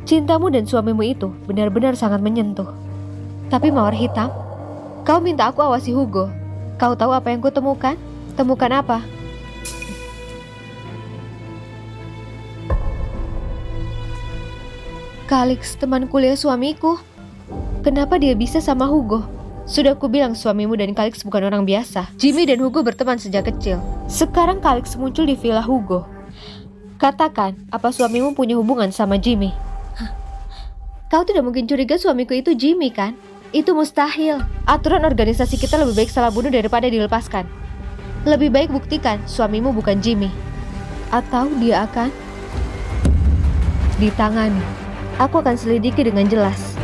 Cintamu dan suamimu itu benar-benar sangat menyentuh. Tapi Mawar Hitam, kau minta aku awasi Hugo. Kau tahu apa yang kutemukan? Temukan apa? Kalix, teman kuliah suamiku. Kenapa dia bisa sama Hugo? Sudah kubilang suamimu dan Kalix bukan orang biasa. Jimmy dan Hugo berteman sejak kecil. Sekarang Kalix muncul di villa Hugo. Katakan, apa suamimu punya hubungan sama Jimmy? Kau tidak mungkin curiga suamiku itu Jimmy, kan? Itu mustahil. Aturan organisasi kita lebih baik salah bunuh daripada dilepaskan. Lebih baik buktikan suamimu bukan Jimmy. Atau dia akan ditangani. Aku akan selidiki dengan jelas.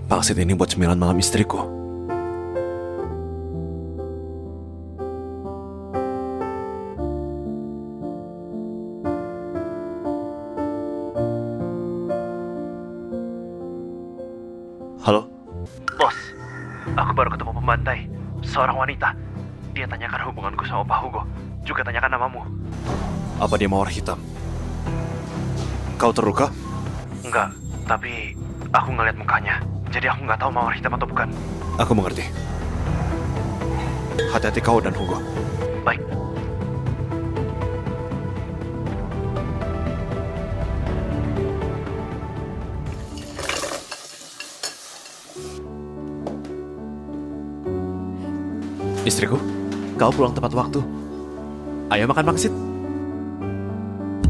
Pangsit ini buat cemilan malam istriku. Halo? Bos, aku baru ketemu pembantai, seorang wanita. Dia tanyakan hubunganku sama Pak Hugo, juga tanyakan namamu. Apa dia mawar hitam? Kau terluka? Enggak, tapi aku ngeliat mukanya. Jadi aku nggak tahu mawar hitam atau bukan. Aku mengerti. Hati-hati kau dan Hugo. Baik. Istriku, kau pulang tepat waktu. Ayo makan pangsit.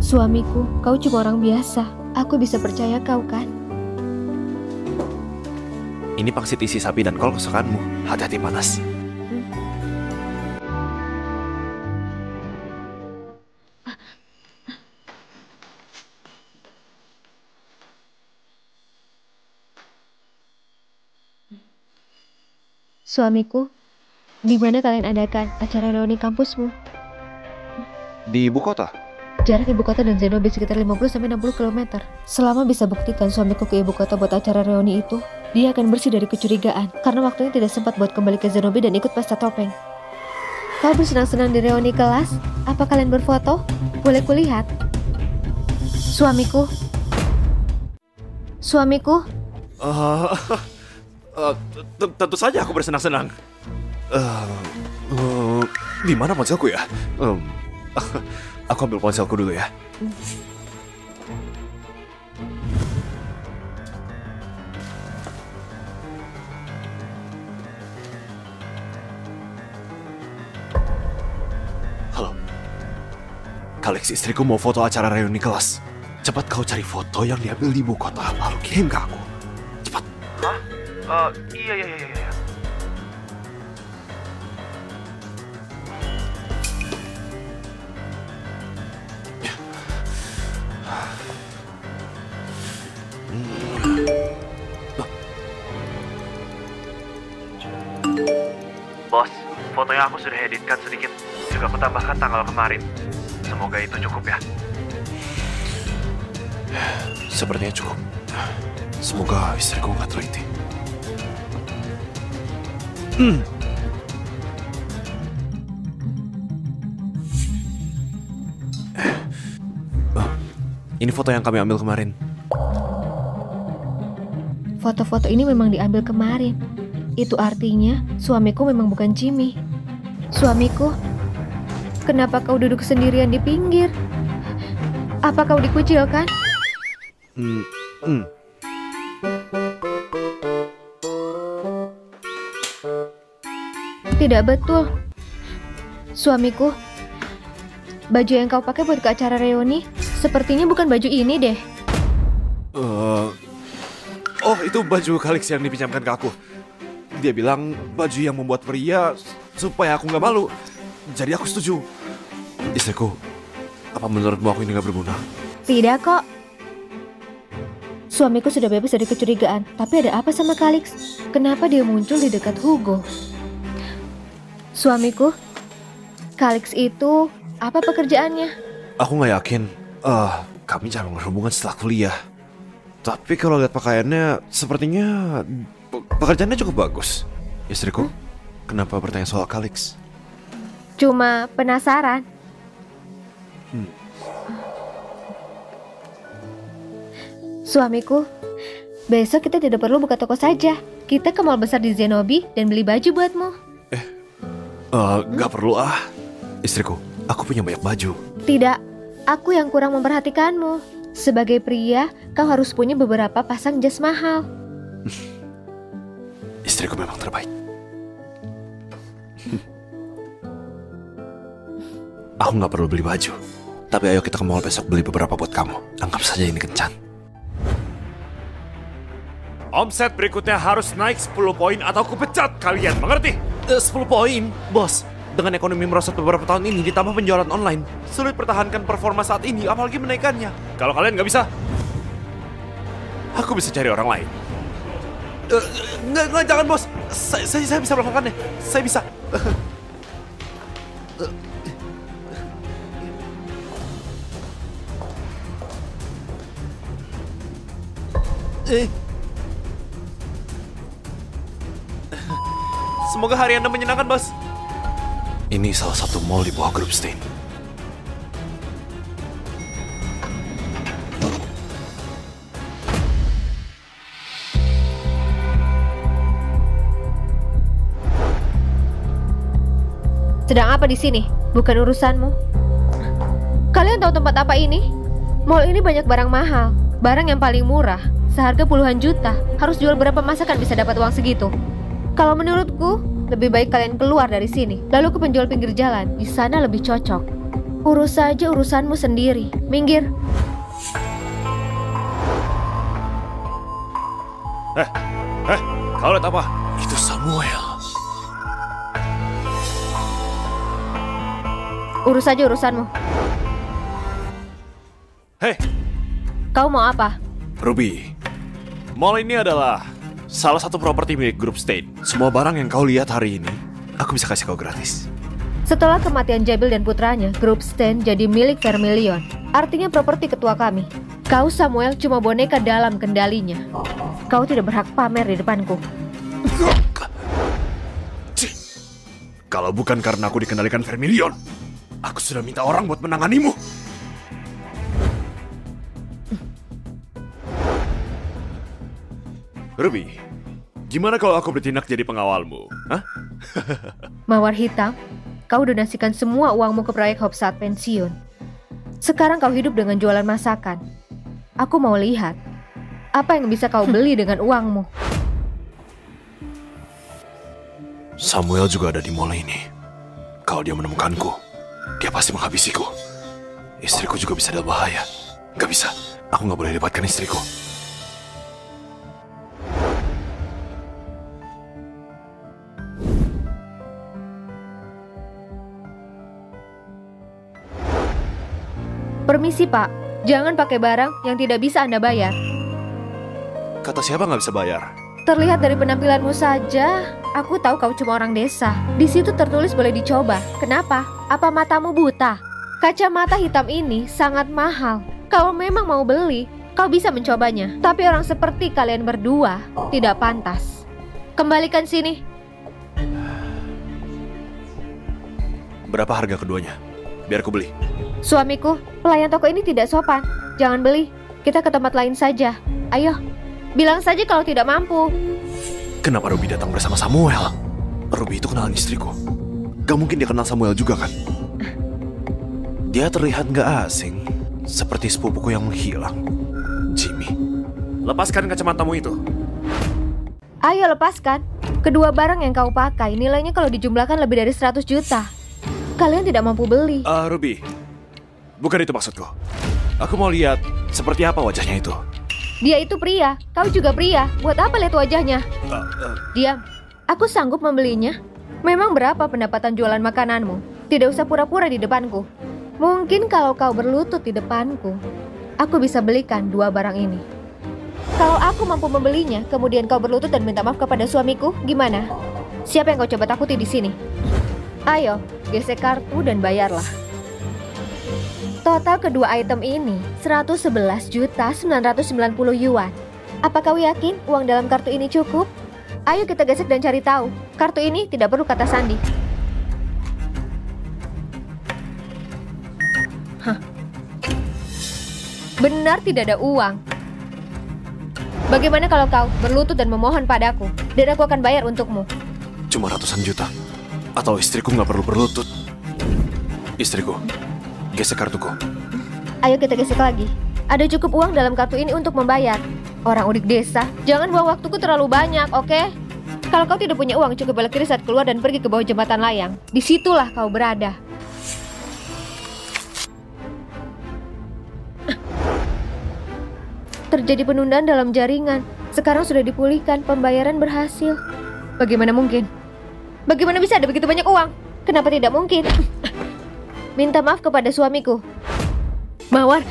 Suamiku, kau cuma orang biasa. Aku bisa percaya kau, kan? Ini pangsit isi sapi dan kol kesukaanmu. Hati-hati panas. Suamiku, di mana kalian adakan acara reuni kampusmu? Di ibu kota? Jarak ibu kota dan Zenobia sekitar 50-60 km. Selama bisa buktikan suamiku ke ibu kota buat acara reuni itu, dia akan bersih dari kecurigaan karena waktunya tidak sempat buat kembali ke Zenobia dan ikut pesta topeng. Kau bersenang-senang di reuni kelas? Apa kalian berfoto? Boleh kulihat? Suamiku. Suamiku? Tentu saja aku bersenang-senang. Di mana ponselku ya? Aku ambil ponselku dulu ya. Halo. Kalix, istriku mau foto acara reuni kelas. Cepat kau cari foto yang diambil di ibu kota, lalu kirim ke aku. Cepat. Hah? Iya. Bos, foto yang aku sudah editkan sedikit. Juga aku tambahkan tanggal kemarin. Semoga itu cukup ya. Sepertinya cukup. Semoga istriku nggak teliti. Ini foto yang kami ambil kemarin. Foto-foto ini memang diambil kemarin. Itu artinya suamiku memang bukan Jimmy. Suamiku, kenapa kau duduk sendirian di pinggir? Apa kau dikucilkan? Tidak betul. Suamiku, baju yang kau pakai buat ke acara reuni sepertinya bukan baju ini deh. Oh, itu baju Kalix yang dipinjamkan ke aku. Dia bilang baju yang membuat pria supaya aku nggak malu. Jadi aku setuju. Istriku, apa menurutmu aku ini nggak berguna? Tidak kok. Suamiku sudah bebas dari kecurigaan. Tapi ada apa sama Kalix? Kenapa dia muncul di dekat Hugo? Suamiku, Kalix itu apa pekerjaannya? Aku nggak yakin. Kami jarang berhubungan setelah kuliah. Tapi kalau lihat pakaiannya, sepertinya pekerjaannya cukup bagus. Istriku, Kenapa bertanya soal Kalix? Cuma penasaran. Suamiku, besok kita tidak perlu buka toko saja. Kita ke mall besar di Zenobi dan beli baju buatmu. Gak perlu ah. Istriku, aku punya banyak baju. Tidak, aku yang kurang memperhatikanmu. Sebagai pria, kau harus punya beberapa pasang jas mahal. Istriku memang terbaik. Aku gak perlu beli baju. Tapi ayo kita ke mall besok beli beberapa buat kamu. Anggap saja ini kencan. Omset berikutnya harus naik 10 poin atau aku pecat kalian, mengerti? 10 poin, bos. Dengan ekonomi merosot beberapa tahun ini ditambah penjualan online, sulit pertahankan performa saat ini, apalagi menaikkannya. Kalau kalian nggak bisa, aku bisa cari orang lain. Enggak, jangan bos. Saya bisa melakukannya. Saya bisa. Semoga hari Anda menyenangkan, bos. Ini salah satu mall di bawah Grubstein. Sedang apa di sini? Bukan urusanmu. Kalian tahu tempat apa ini? Mall ini banyak barang mahal. Barang yang paling murah, seharga puluhan juta. Harus jual berapa masakan bisa dapat uang segitu? Kalau menurutku, lebih baik kalian keluar dari sini, lalu ke penjual pinggir jalan. Di sana lebih cocok. Urus saja urusanmu sendiri. Minggir. Kau lihat apa? Itu Samuel. Urus saja urusanmu. Hei, Kau mau apa? Ruby, mall ini adalah salah satu properti milik Grubstein. semua barang yang kau lihat hari ini, aku bisa kasih kau gratis. Setelah kematian Jabil dan putranya, Grubstein jadi milik Vermilion. Artinya properti ketua kami. Kau Samuel cuma boneka dalam kendalinya. Kau tidak berhak pamer di depanku. Kalau bukan karena aku dikendalikan Vermilion, aku sudah minta orang buat menanganimu. Ruby, gimana kalau aku bertindak jadi pengawalmu? Hah? Mawar hitam, kau donasikan semua uangmu ke proyek Hope saat pensiun. Sekarang kau hidup dengan jualan masakan. Aku mau lihat apa yang bisa kau beli dengan uangmu. Samuel juga ada di mall ini. Kalau dia menemukanku, dia pasti menghabisiku. Istriku juga bisa dalam bahaya. Gak bisa, aku gak boleh libatkan istriku. Permisi Pak, jangan pakai barang yang tidak bisa Anda bayar. Kata siapa gak bisa bayar? Terlihat dari penampilanmu saja, aku tahu kau cuma orang desa. Di situ tertulis boleh dicoba. Kenapa? Apa matamu buta? Kacamata hitam ini sangat mahal. Kalau memang mau beli, kau bisa mencobanya. Tapi orang seperti kalian berdua tidak pantas. Kembalikan sini. Berapa harga keduanya? Biar aku beli. Suamiku, pelayan toko ini tidak sopan. Jangan beli. Kita ke tempat lain saja. Ayo, bilang saja kalau tidak mampu. Kenapa Ruby datang bersama Samuel? Ruby itu kenalan istriku. Gak mungkin dia kenal Samuel juga kan? Dia terlihat gak asing. Seperti sepupuku yang menghilang. Jimmy. Lepaskan kacamatamu itu. Ayo lepaskan. Kedua barang yang kau pakai nilainya kalau dijumlahkan lebih dari 100 juta. Kalian tidak mampu beli. Ruby, bukan itu maksudku. Aku mau lihat seperti apa wajahnya itu. Dia itu pria, kau juga pria. Buat apa lihat wajahnya? Diam, aku sanggup membelinya. Memang berapa pendapatan jualan makananmu? Tidak usah pura-pura di depanku. Mungkin kalau kau berlutut di depanku, aku bisa belikan dua barang ini. Kalau aku mampu membelinya, kemudian kau berlutut dan minta maaf kepada suamiku, gimana? Siapa yang kau coba takuti di sini? Ayo, gesek kartu dan bayarlah. Total kedua item ini 111.990 yuan. Apa kau yakin uang dalam kartu ini cukup? Ayo kita gesek dan cari tahu. Kartu ini tidak perlu kata sandi. Hah. Benar tidak ada uang. Bagaimana kalau kau berlutut dan memohon padaku, dan aku akan bayar untukmu? Cuma ratusan juta. Atau istriku nggak perlu berlutut. Istriku, gesek kartuku. Ayo kita gesek lagi. Ada cukup uang dalam kartu ini untuk membayar. Orang udik desa, jangan buang waktuku terlalu banyak, oke? Kalau kau tidak punya uang, cukup belok kiri saat keluar dan pergi ke bawah jembatan layang. Disitulah kau berada. Terjadi penundaan dalam jaringan. Sekarang sudah dipulihkan, pembayaran berhasil. Bagaimana mungkin? Bagaimana bisa ada begitu banyak uang? Kenapa tidak mungkin? Minta maaf kepada suamiku. Mawar,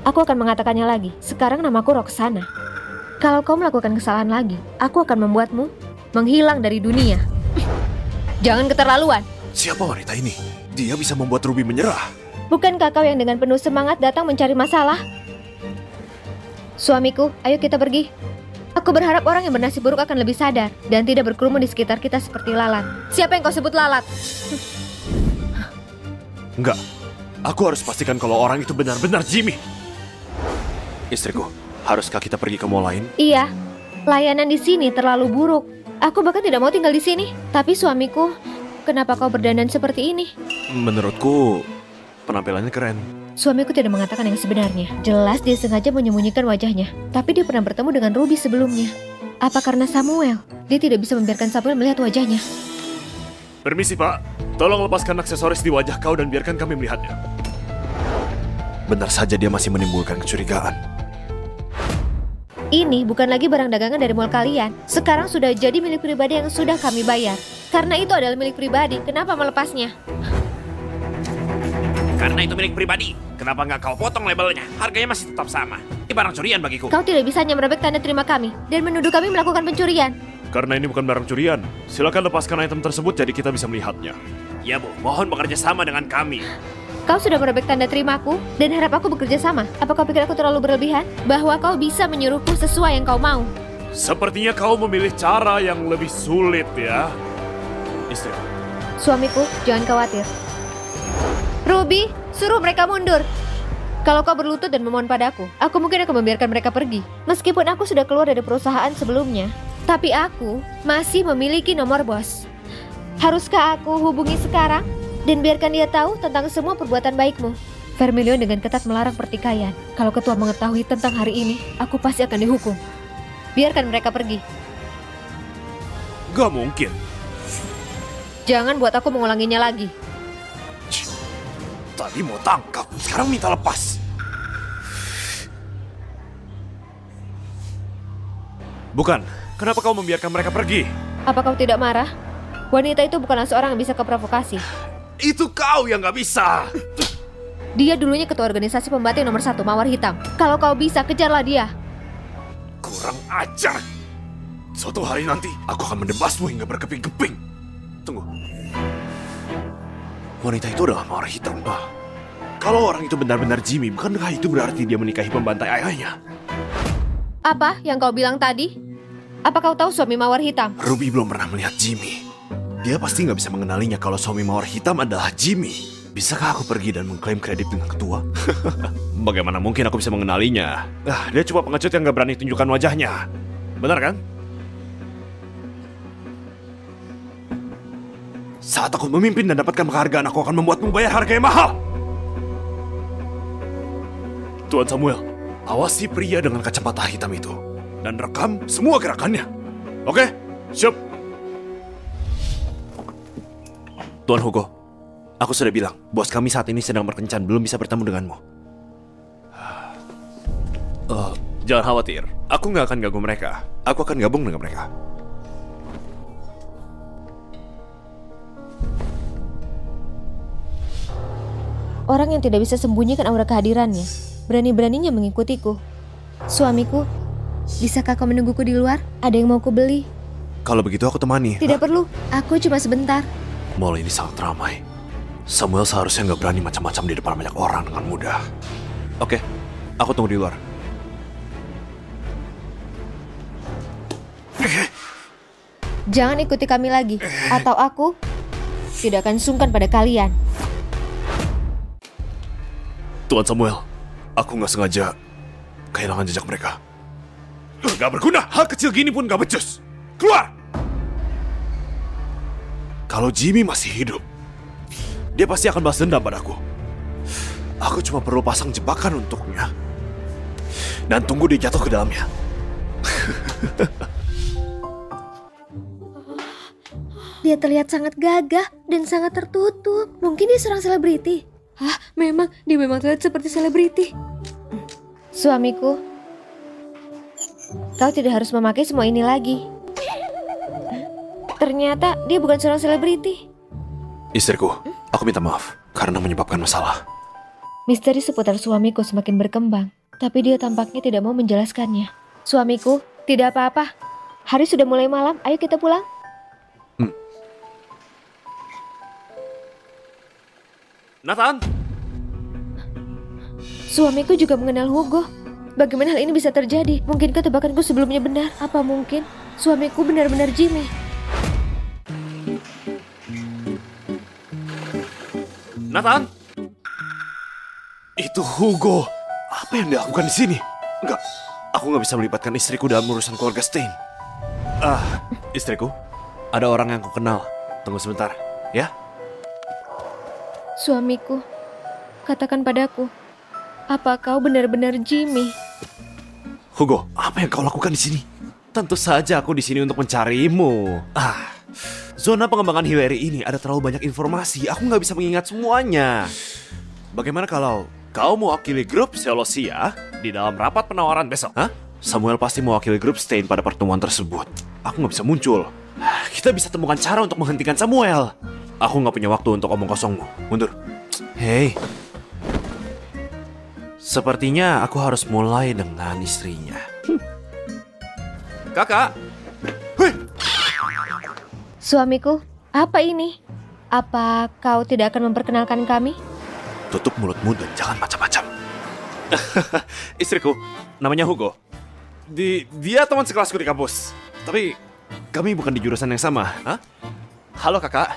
aku akan mengatakannya lagi. Sekarang namaku Roxana. Kalau kau melakukan kesalahan lagi, aku akan membuatmu menghilang dari dunia. Jangan keterlaluan. Siapa wanita ini? Dia bisa membuat Ruby menyerah. Bukankah kau yang dengan penuh semangat datang mencari masalah? Suamiku, ayo kita pergi. Aku berharap orang yang bernasib buruk akan lebih sadar dan tidak berkerumun di sekitar kita seperti lalat. Siapa yang kau sebut lalat? Enggak. Aku harus pastikan kalau orang itu benar-benar Jimmy. Istriku, haruskah kita pergi ke mall lain? Iya, layanan di sini terlalu buruk. Aku bahkan tidak mau tinggal di sini. Tapi suamiku, kenapa kau berdandan seperti ini? Menurutku, penampilannya keren. Suamiku tidak mengatakan yang sebenarnya. Jelas dia sengaja menyembunyikan wajahnya. Tapi dia pernah bertemu dengan Ruby sebelumnya. Apa karena Samuel? Dia tidak bisa membiarkan Samuel melihat wajahnya. Permisi, Pak. Tolong lepaskan aksesoris di wajah kau dan biarkan kami melihatnya. Benar saja dia masih menimbulkan kecurigaan. Ini bukan lagi barang dagangan dari mall kalian. Sekarang sudah jadi milik pribadi yang sudah kami bayar. Karena itu adalah milik pribadi, kenapa melepasnya? Karena itu milik pribadi. Kenapa nggak kau potong labelnya? Harganya masih tetap sama. Ini barang curian bagiku. Kau tidak bisa hanya merobek tanda terima kami dan menuduh kami melakukan pencurian. Karena ini bukan barang curian, silakan lepaskan item tersebut jadi kita bisa melihatnya. Ya Bu, mohon bekerja sama dengan kami. Kau sudah merobek tanda terimaku dan harap aku bekerja sama. Apa kau pikir aku terlalu berlebihan? Bahwa kau bisa menyuruhku sesuai yang kau mau? Sepertinya kau memilih cara yang lebih sulit ya. Istri. Suamiku, jangan khawatir. Ruby, suruh mereka mundur. Kalau kau berlutut dan memohon padaku, aku mungkin akan membiarkan mereka pergi. Meskipun aku sudah keluar dari perusahaan sebelumnya, tapi aku masih memiliki nomor bos. Haruskah aku hubungi sekarang dan biarkan dia tahu tentang semua perbuatan baikmu? Vermilion dengan ketat melarang pertikaian. Kalau ketua mengetahui tentang hari ini, aku pasti akan dihukum. Biarkan mereka pergi. Gak mungkin. Jangan buat aku mengulanginya lagi. Tadi mau tangkap, sekarang minta lepas. Bukan, kenapa kau membiarkan mereka pergi? Apa kau tidak marah? Wanita itu bukanlah seorang yang bisa kau provokasi. Itu kau yang nggak bisa. Dia dulunya ketua organisasi pembantu nomor 1 Mawar Hitam. Kalau kau bisa, kejarlah dia. Kurang ajar. Suatu hari nanti, aku akan mendebasmu hingga berkeping-keping. Tunggu. Wanita itu adalah Mawar Hitam. Kalau orang itu benar-benar Jimmy, bukankah itu berarti dia menikahi pembantai ayahnya? Apa yang kau bilang tadi? Apa kau tahu suami Mawar Hitam? Ruby belum pernah melihat Jimmy. Dia pasti nggak bisa mengenalinya kalau suami Mawar Hitam adalah Jimmy. Bisakah aku pergi dan mengklaim kredit dengan ketua? Bagaimana mungkin aku bisa mengenalinya? Dia cuma pengecut yang gak berani tunjukkan wajahnya. Benar kan? Saat aku memimpin dan dapatkan penghargaan, aku akan membuatmu bayar harga yang mahal. Tuan Samuel, Awasi pria dengan kacamata hitam itu dan rekam semua gerakannya. oke, siap. Tuan Hugo, aku sudah bilang, bos kami saat ini sedang berkencan, belum bisa bertemu denganmu. Jangan khawatir, aku nggak akan ganggu mereka. Aku akan gabung dengan mereka. Orang yang tidak bisa sembunyikan aura kehadirannya, berani-beraninya mengikutiku. Suamiku, bisakah kau menungguku di luar? Ada yang mau ku beli. Kalau begitu aku temani. Tidak perlu, aku cuma sebentar. Mall ini sangat ramai. Samuel seharusnya nggak berani macam-macam di depan banyak orang dengan mudah. Oke, aku tunggu di luar. Jangan ikuti kami lagi, atau aku tidak akan sungkan pada kalian. Tuan Samuel, aku nggak sengaja kehilangan jejak mereka. Gak berguna, hal kecil gini pun gak becus. Keluar! Kalau Jimmy masih hidup, dia pasti akan balas dendam padaku. Aku cuma perlu pasang jebakan untuknya. Dan tunggu dia jatuh ke dalamnya. Dia terlihat sangat gagah dan sangat tertutup. Mungkin dia seorang selebriti. Hah, dia memang terlihat seperti selebriti. Suamiku, kau tidak harus memakai semua ini lagi. Ternyata dia bukan seorang selebriti. Istriku, aku minta maaf karena menyebabkan masalah. Misteri seputar suamiku semakin berkembang, tapi dia tampaknya tidak mau menjelaskannya. Suamiku, tidak apa-apa. Hari sudah mulai malam, ayo kita pulang. Nathan! Suamiku juga mengenal Hugo. Bagaimana hal ini bisa terjadi? Mungkinkah tebakanku sebelumnya benar? Apa mungkin suamiku benar-benar Jimmy? Nathan! Itu Hugo. Apa yang dia lakukan di sini? Enggak, aku nggak bisa melibatkan istriku dalam urusan keluarga Stein. Istriku, ada orang yang aku kenal. Tunggu sebentar, ya? Suamiku, katakan padaku, apa kau benar-benar Jimmy? Hugo, apa yang kau lakukan di sini? Tentu saja aku di sini untuk mencarimu. Zona pengembangan Hillary ini ada terlalu banyak informasi. Aku nggak bisa mengingat semuanya. Bagaimana kalau kau mewakili grup Celosia di dalam rapat penawaran besok? Samuel pasti mewakili grup Stein pada pertemuan tersebut. Aku nggak bisa muncul. Kita bisa temukan cara untuk menghentikan Samuel. Aku nggak punya waktu untuk omong kosongmu. Mundur. Hei. Sepertinya aku harus mulai dengan istrinya. Kakak. Hei. Suamiku, apa ini? Apa kau tidak akan memperkenalkan kami? Tutup mulutmu dan jangan macam-macam. Istriku, namanya Hugo. Dia teman sekelasku di kampus. Tapi kami bukan di jurusan yang sama. Halo kakak,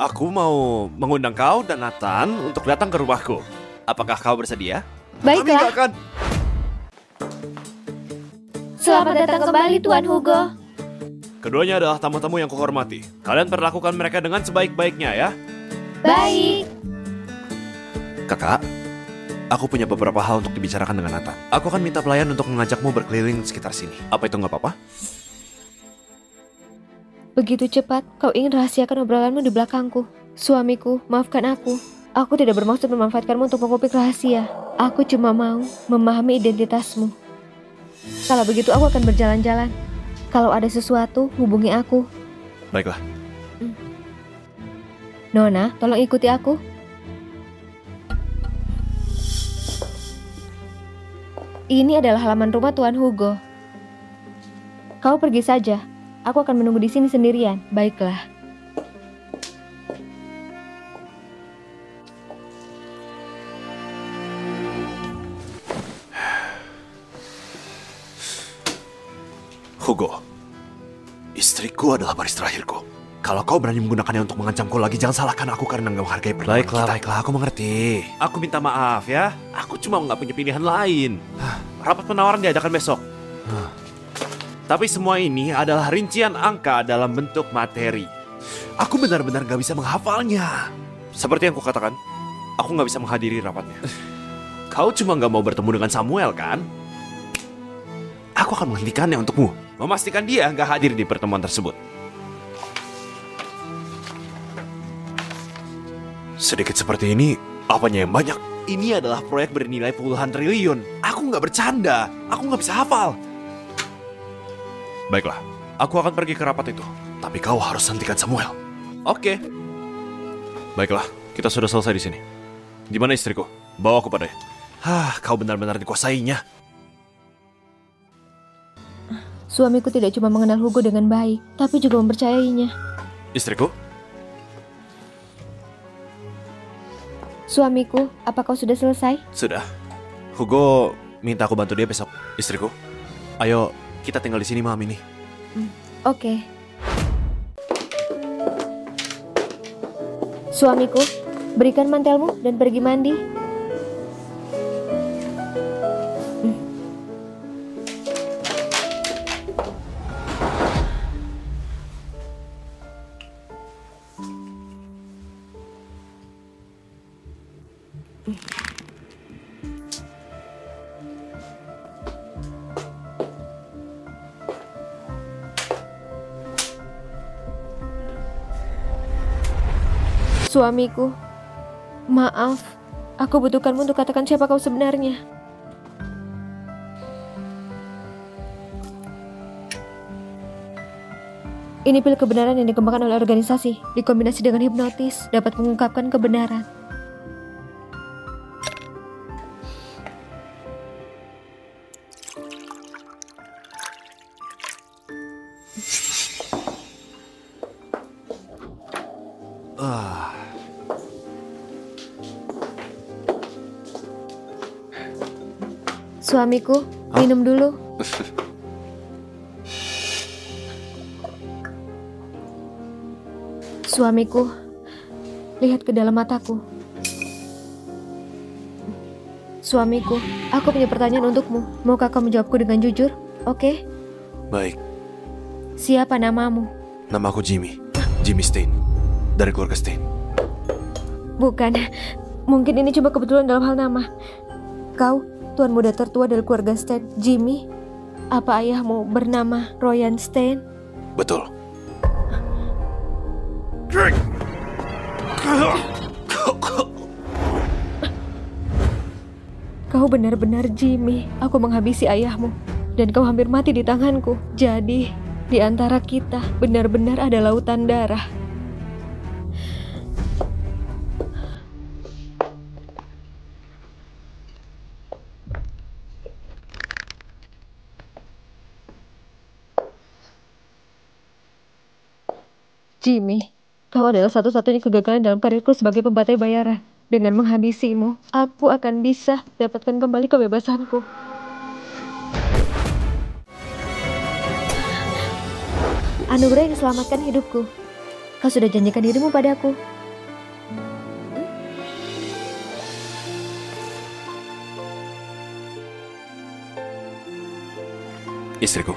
aku mau mengundang kau dan Nathan untuk datang ke rumahku. Apakah kau bersedia? Baiklah. Kami akan. Selamat datang kembali Tuan Hugo. Keduanya adalah tamu-tamu yang kuhormati. Kalian perlakukan mereka dengan sebaik-baiknya ya. Baik. Kakak, aku punya beberapa hal untuk dibicarakan dengan Nathan. Aku akan minta pelayan untuk mengajakmu berkeliling di sekitar sini. Apa itu nggak apa-apa? Begitu cepat, kau ingin rahasiakan obrolanmu di belakangku. Suamiku, maafkan aku. Aku tidak bermaksud memanfaatkanmu untuk mengupik rahasia. Aku cuma mau memahami identitasmu. Kalau begitu aku akan berjalan-jalan. Kalau ada sesuatu, hubungi aku. Baiklah. Nona, tolong ikuti aku. Ini adalah halaman rumah Tuan Hugo. Kau pergi saja. Aku akan menunggu di sini sendirian. Baiklah. Hugo, istriku adalah baris terakhirku. Kalau kau berani menggunakannya untuk mengancamku lagi, jangan salahkan aku karena nggak menghargai pertemuan kita. Baiklah, aku mengerti. Aku minta maaf ya. Aku cuma nggak punya pilihan lain. Rapat penawaran diadakan besok. Tapi semua ini adalah rincian angka dalam bentuk materi. Aku benar-benar gak bisa menghafalnya. Seperti yang kukatakan, aku gak bisa menghadiri rapatnya. Kau cuma gak mau bertemu dengan Samuel kan? Aku akan menghentikannya untukmu. Memastikan dia gak hadir di pertemuan tersebut. Sedikit seperti ini, apanya yang banyak? Ini adalah proyek bernilai puluhan triliun. Aku gak bercanda. Aku gak bisa hafal. Baiklah, aku akan pergi ke rapat itu. Tapi kau harus hentikan Samuel. Oke. Baiklah, kita sudah selesai di sini. Di mana istriku? Bawa aku padanya. Kau benar-benar dikuasainya. Suamiku tidak cuma mengenal Hugo dengan baik, tapi juga mempercayainya. Istriku? Suamiku, apa kau sudah selesai? Sudah. Hugo minta aku bantu dia besok. Istriku, ayo kita tinggal di sini malam ini. Oke. Suamiku, berikan mantelmu dan pergi mandi. Suamiku, maaf, aku butuhkanmu untuk katakan siapa kau sebenarnya. Ini pil kebenaran yang dikembangkan oleh organisasi, dikombinasi dengan hipnotis, dapat mengungkapkan kebenaran. Suamiku, minum dulu. Suamiku, lihat ke dalam mataku. Suamiku, aku punya pertanyaan untukmu. Maukah kau menjawabku dengan jujur? Oke? Baik, Siapa namamu? nama aku Jimmy. Jimmy Stein. Dari keluarga Stein. Bukan. Mungkin ini cuma kebetulan dalam hal nama. Kau, tuan muda tertua dari keluarga Stein, Jimmy. Apa ayahmu bernama Ryan Stein? Betul. Kau benar-benar Jimmy. Aku menghabisi ayahmu. Dan kau hampir mati di tanganku. Jadi, di antara kita benar-benar ada lautan darah. Jimmy, kau adalah satu-satunya kegagalan dalam karirku sebagai pembantai bayaran. Dengan menghabisimu, aku akan bisa dapatkan kembali kebebasanku. Anugerah yang selamatkan hidupku. Kau sudah janjikan dirimu padaku. Istriku,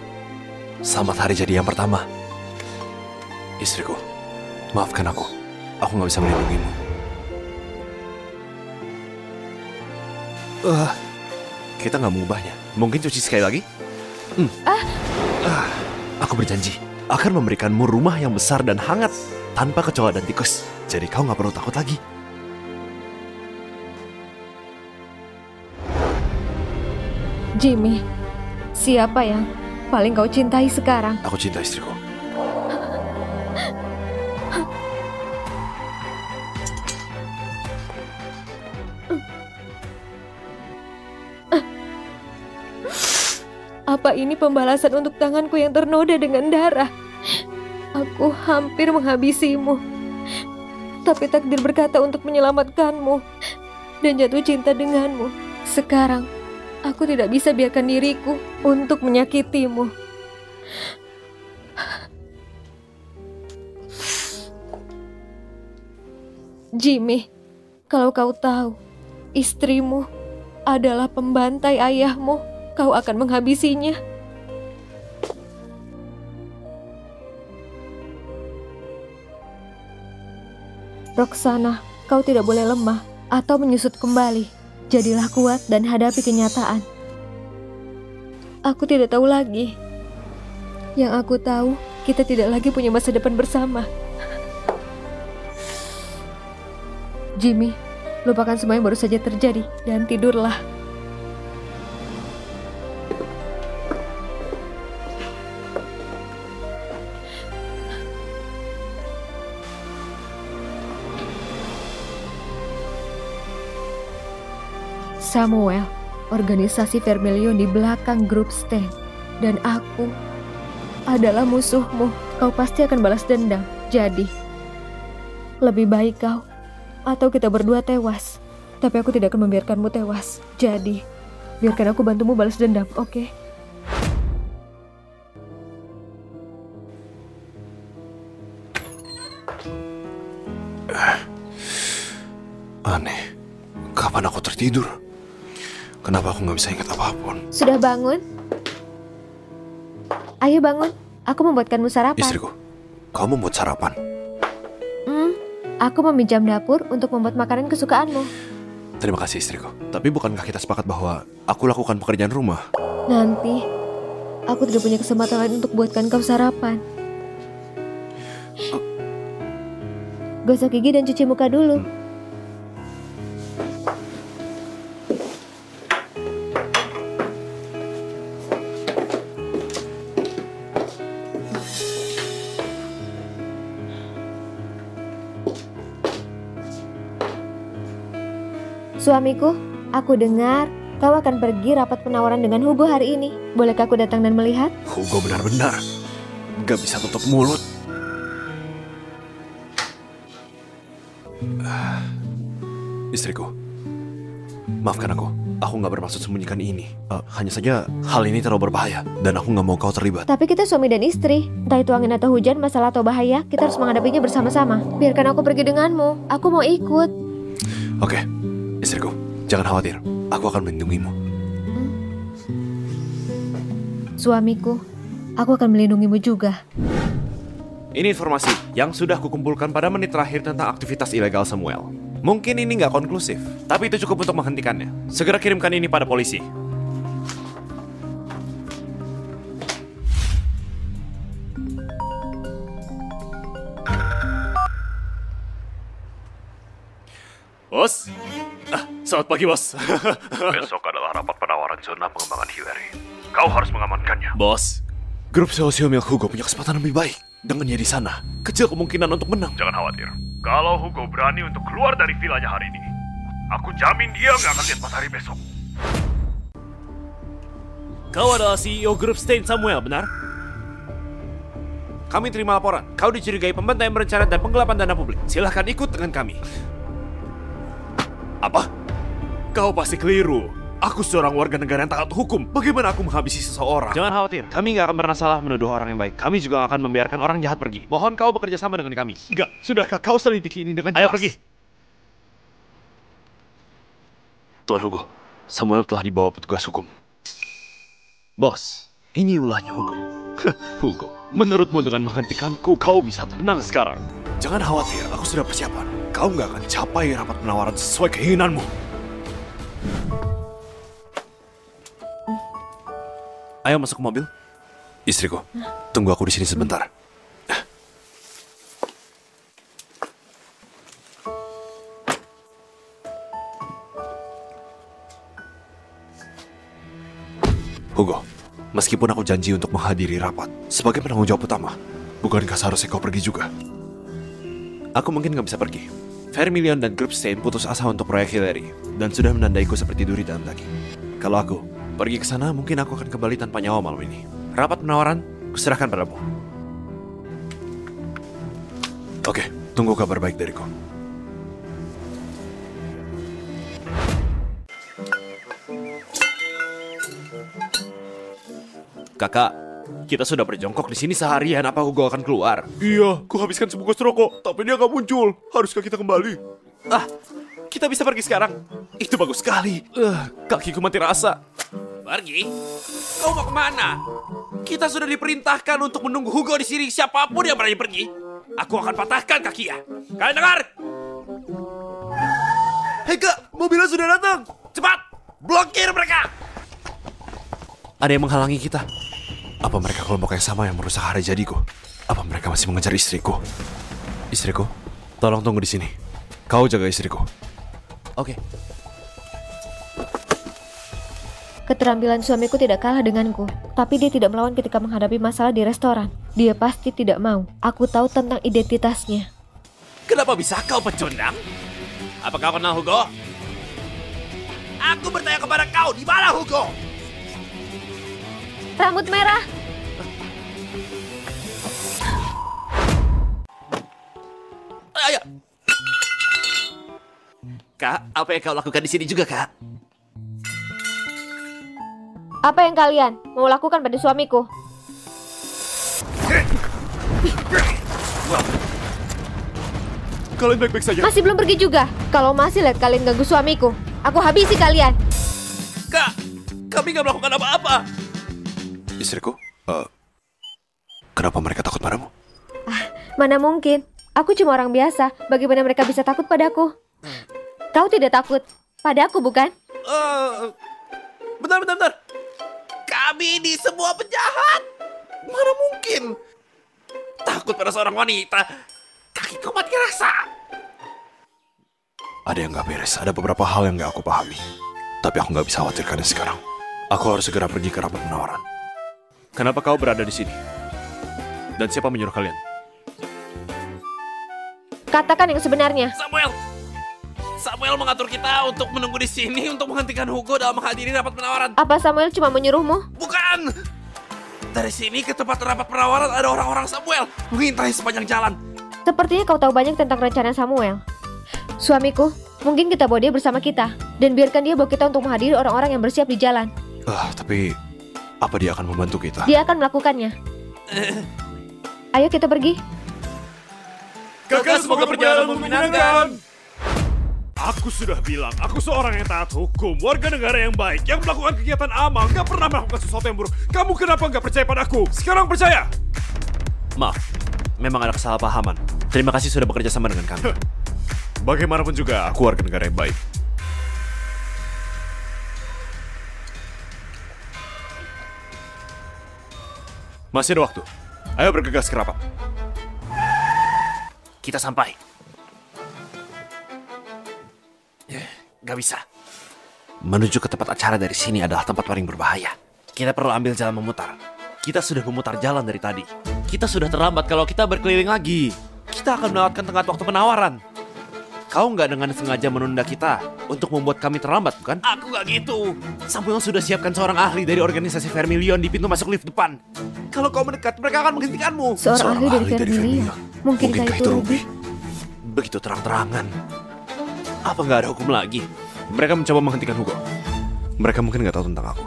selamat hari jadi yang pertama. Istriku, maafkan aku. Aku nggak bisa melindungimu. Kita nggak mengubahnya. Mungkin cuci sekali lagi? Aku berjanji akan memberikanmu rumah yang besar dan hangat tanpa kecoa dan tikus. Jadi kau nggak perlu takut lagi. Jimmy, siapa yang paling kau cintai sekarang? Aku cinta istriku. Apa ini pembalasan untuk tanganku yang ternoda dengan darah? Aku hampir menghabisimu. Tapi takdir berkata untuk menyelamatkanmu dan jatuh cinta denganmu. Sekarang, aku tidak bisa biarkan diriku untuk menyakitimu. Jimmy, kalau kau tahu istrimu adalah pembantai ayahmu, kau akan menghabisinya. Roxana, kau tidak boleh lemah atau menyusut kembali. Jadilah kuat dan hadapi kenyataan. Aku tidak tahu lagi. Yang aku tahu, kita tidak lagi punya masa depan bersama. Jimmy, lupakan semua yang baru saja terjadi dan tidurlah. Samuel, organisasi Vermilion di belakang grup Stein. Dan aku adalah musuhmu. Kau pasti akan balas dendam. Jadi, lebih baik kau atau kita berdua tewas. Tapi aku tidak akan membiarkanmu tewas. Jadi, biarkan aku bantumu balas dendam, oke? Aneh, kapan aku tertidur? Kenapa aku nggak bisa ingat apapun? Sudah bangun? Ayo bangun, aku membuatkanmu sarapan. Istriku, kamu membuat sarapan? Aku meminjam dapur untuk membuat makanan kesukaanmu. Terima kasih istriku. Tapi bukankah kita sepakat bahwa aku lakukan pekerjaan rumah? Nanti, aku tidak punya kesempatan lain untuk buatkan kau sarapan. Gosok gigi dan cuci muka dulu. Suamiku, aku dengar kau akan pergi rapat penawaran dengan Hugo hari ini. Bolehkah aku datang dan melihat? Hugo benar-benar gak bisa tutup mulut. Istriku, maafkan aku. Aku gak bermaksud sembunyikan ini. Hanya saja hal ini terlalu berbahaya dan aku gak mau kau terlibat. Tapi kita suami dan istri. Entah itu angin atau hujan, masalah atau bahaya, kita harus menghadapinya bersama-sama. Biarkan aku pergi denganmu. Aku mau ikut. Oke, istriku, jangan khawatir. Aku akan melindungimu. Suamiku, aku akan melindungimu juga. Ini informasi yang sudah kukumpulkan pada menit terakhir tentang aktivitas ilegal Samuel. Mungkin ini nggak konklusif, tapi itu cukup untuk menghentikannya. Segera kirimkan ini pada polisi. Bos? Selamat pagi, bos. Besok adalah rapat penawaran zona pengembangan Hillary. Kau harus mengamankannya. Bos, Grup Sosio Milk Hugo punya kesempatan lebih baik. Dengan dia di sana, kecil kemungkinan untuk menang. Jangan khawatir. Kalau Hugo berani untuk keluar dari vilanya hari ini, aku jamin dia nggak akan lihat matahari besok. Kau adalah CEO Grup Stain Samuel, benar? Kami terima laporan. Kau dicurigai pembantaian berencana dan penggelapan dana publik. Silahkan ikut dengan kami. apa? Kau pasti keliru. Aku seorang warga negara yang taat hukum. Bagaimana aku menghabisi seseorang? Jangan khawatir, kami nggak akan pernah salah menuduh orang yang baik. Kami juga nggak akan membiarkan orang jahat pergi. Mohon kau bekerja sama dengan kami. Enggak, sudahkah kau selidiki ini dengan Ayo jelas? pergi. Tuan Hugo, Samuel telah dibawa petugas hukum. Bos, ini ulahnya Hugo. Hugo, menurutmu dengan menghentikanku, kau bisa tenang sekarang? Jangan khawatir, aku sudah persiapan. Kau nggak akan capai rapat penawaran sesuai keinginanmu. Ayo masuk ke mobil. Istriku, tunggu aku di sini sebentar. Hugo, meskipun aku janji untuk menghadiri rapat sebagai penanggung jawab utama, bukankah seharusnya kau pergi juga? Aku mungkin nggak bisa pergi. Vermilion dan Grup Stain putus asa untuk proyek Hillary dan sudah menandaiku seperti duri dalam daging. Kalau aku pergi ke sana, mungkin aku akan kembali tanpa nyawa malam ini. Rapat penawaran, kuserahkan padamu. Oke, tunggu kabar baik dariku. Kakak, kita sudah berjongkok di sini seharian. Apa Hugo akan keluar? Iya, ku habiskan sebungkus rokok, tapi dia nggak muncul. Haruskah kita kembali? Kita bisa pergi sekarang. Itu bagus sekali. Kakiku mati rasa. Pergi? Kau mau kemana? Kita sudah diperintahkan untuk menunggu Hugo di sini. Siapapun yang berani pergi, aku akan patahkan kakinya. Kalian dengar? Hei kak, mobilnya sudah datang. Cepat, blokir mereka. Ada yang menghalangi kita. Apa mereka kelompok yang sama yang merusak hari jadiku? Apa mereka masih mengejar istriku? Istriku, tolong tunggu di sini. Kau jaga istriku. Oke. Keterampilan suamiku tidak kalah denganku, tapi dia tidak melawan ketika menghadapi masalah di restoran. Dia pasti tidak mau. Aku tahu tentang identitasnya. Kenapa bisa kau pecundang? Apa kau kenal Hugo? Aku bertanya kepada kau, di mana Hugo? Rambut merah. Ayo. Kak, apa yang kau lakukan di sini juga, Kak? Apa yang kalian mau lakukan pada suamiku? kalian baik-baik saja? Masih belum pergi juga. Kalau masih lihat kalian ganggu suamiku, aku habisi kalian. Kak, kami nggak melakukan apa-apa. Istriku, kenapa mereka takut padamu? Mana mungkin? Aku cuma orang biasa. Bagaimana mereka bisa takut padaku? Kau tidak takut padaku, bukan? Bentar. Kami ini semua penjahat. Mana mungkin takut pada seorang wanita? Kakiku mati rasa. Ada yang gak beres, ada beberapa hal yang gak aku pahami. Tapi aku gak bisa khawatirkannya sekarang. Aku harus segera pergi ke rapat penawaran. Kenapa kau berada di sini? Dan siapa menyuruh kalian? Katakan yang sebenarnya. Samuel mengatur kita untuk menunggu di sini untuk menghentikan Hugo dalam menghadiri rapat penawaran. Apa Samuel cuma menyuruhmu? Bukan. Dari sini ke tempat rapat penawaran ada orang-orang Samuel mengintai sepanjang jalan. Sepertinya kau tahu banyak tentang rencana Samuel. Suamiku, mungkin kita bawa dia bersama kita. Dan biarkan dia bawa kita untuk menghadiri orang-orang yang bersiap di jalan. Tapi apa dia akan membantu kita? Dia akan melakukannya. Ayo kita pergi. Kakak, semoga perjalanan menyenangkan. Aku sudah bilang, aku seorang yang taat hukum, warga negara yang baik, yang melakukan kegiatan amal, gak pernah melakukan sesuatu yang buruk. Kamu kenapa gak percaya padaku? Sekarang percaya! Maaf, memang ada kesalahpahaman. Terima kasih sudah bekerja sama dengan kami. Bagaimanapun juga, aku warga negara yang baik. Masih ada waktu. Ayo bergegas ke rapat. Kita sampai. Gak bisa. Menuju ke tempat acara dari sini adalah tempat paling berbahaya. Kita perlu ambil jalan memutar. Kita sudah memutar jalan dari tadi. Kita sudah terlambat kalau kita berkeliling lagi. Kita akan melewatkan tengah waktu penawaran. Kau nggak dengan sengaja menunda kita untuk membuat kami terlambat, bukan? Aku nggak gitu. Samuel sudah siapkan seorang ahli dari organisasi Vermilion di pintu masuk lift depan. Kalau kau mendekat, mereka akan menghentikanmu. Seorang ahli dari Vermilion. Mungkinkah itu Ruby? Begitu terang-terangan. Apa nggak ada hukum lagi? Mereka mencoba menghentikan Hugo. Mereka mungkin nggak tahu tentang aku.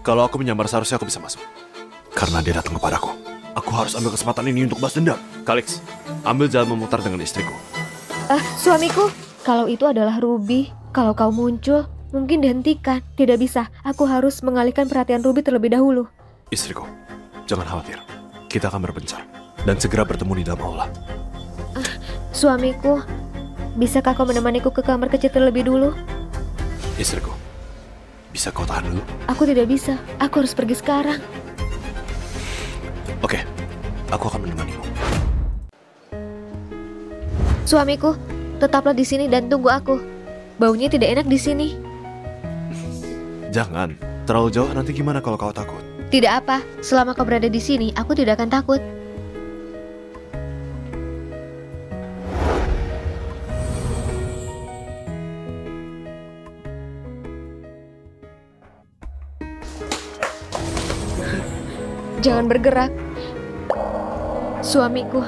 Kalau aku menyamar, seharusnya aku bisa masuk. Karena dia datang kepadaku. Aku harus ambil kesempatan ini untuk balas dendam. Kalix, ambil jalan memutar dengan istriku. Suamiku, kalau itu adalah Ruby, kalau kau muncul, mungkin dihentikan. Tidak bisa, aku harus mengalihkan perhatian Ruby terlebih dahulu. Istriku, jangan khawatir. Kita akan berpencar dan segera bertemu di dalam aula. Suamiku, bisakah kau menemaniku ke kamar kecil terlebih dulu? Istriku, bisa kau tahan dulu? Aku tidak bisa, aku harus pergi sekarang. Oke, aku akan menemanimu. Suamiku, tetaplah di sini dan tunggu aku. Baunya tidak enak di sini. Jangan, terlalu jauh nanti gimana kalau kau takut? Tidak apa, selama kau berada di sini, aku tidak akan takut. Jangan bergerak. Suamiku,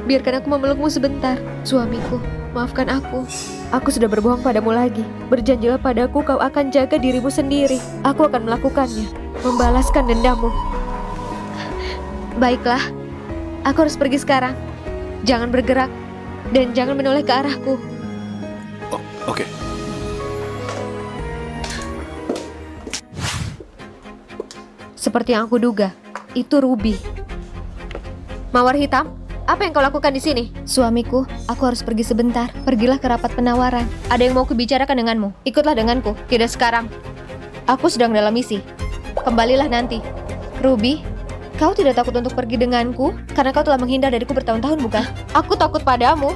biarkan aku memelukmu sebentar. Suamiku, maafkan aku. Aku sudah berbohong padamu lagi. Berjanjilah padaku kau akan jaga dirimu sendiri. Aku akan melakukannya. Membalaskan dendammu. Baiklah, aku harus pergi sekarang. Jangan bergerak. Dan jangan menoleh ke arahku. Oh, oke. Seperti yang aku duga, itu Ruby. Mawar hitam, apa yang kau lakukan di sini? Suamiku, aku harus pergi sebentar. Pergilah ke rapat penawaran. Ada yang mau kubicarakan denganmu. Ikutlah denganku, tidak sekarang. Aku sedang dalam misi. Kembalilah nanti. Ruby, kau tidak takut untuk pergi denganku? Karena kau telah menghindar dariku bertahun-tahun, bukan? Aku takut padamu.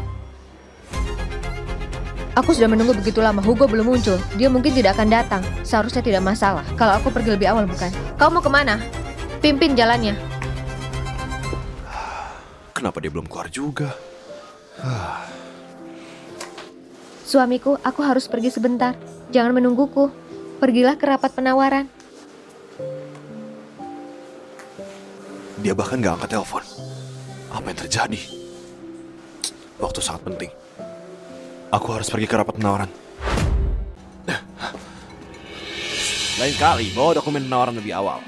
Aku sudah menunggu begitu lama, Hugo belum muncul. Dia mungkin tidak akan datang. Seharusnya tidak masalah kalau aku pergi lebih awal, bukan? Kau mau kemana? Pimpin jalannya. Kenapa dia belum keluar juga? Suamiku, aku harus pergi sebentar. Jangan menungguku. Pergilah ke rapat penawaran. Dia bahkan gak angkat telepon. Apa yang terjadi? Waktu sangat penting. Aku harus pergi ke rapat penawaran. Lain kali, bawa dokumen penawaran lebih awal.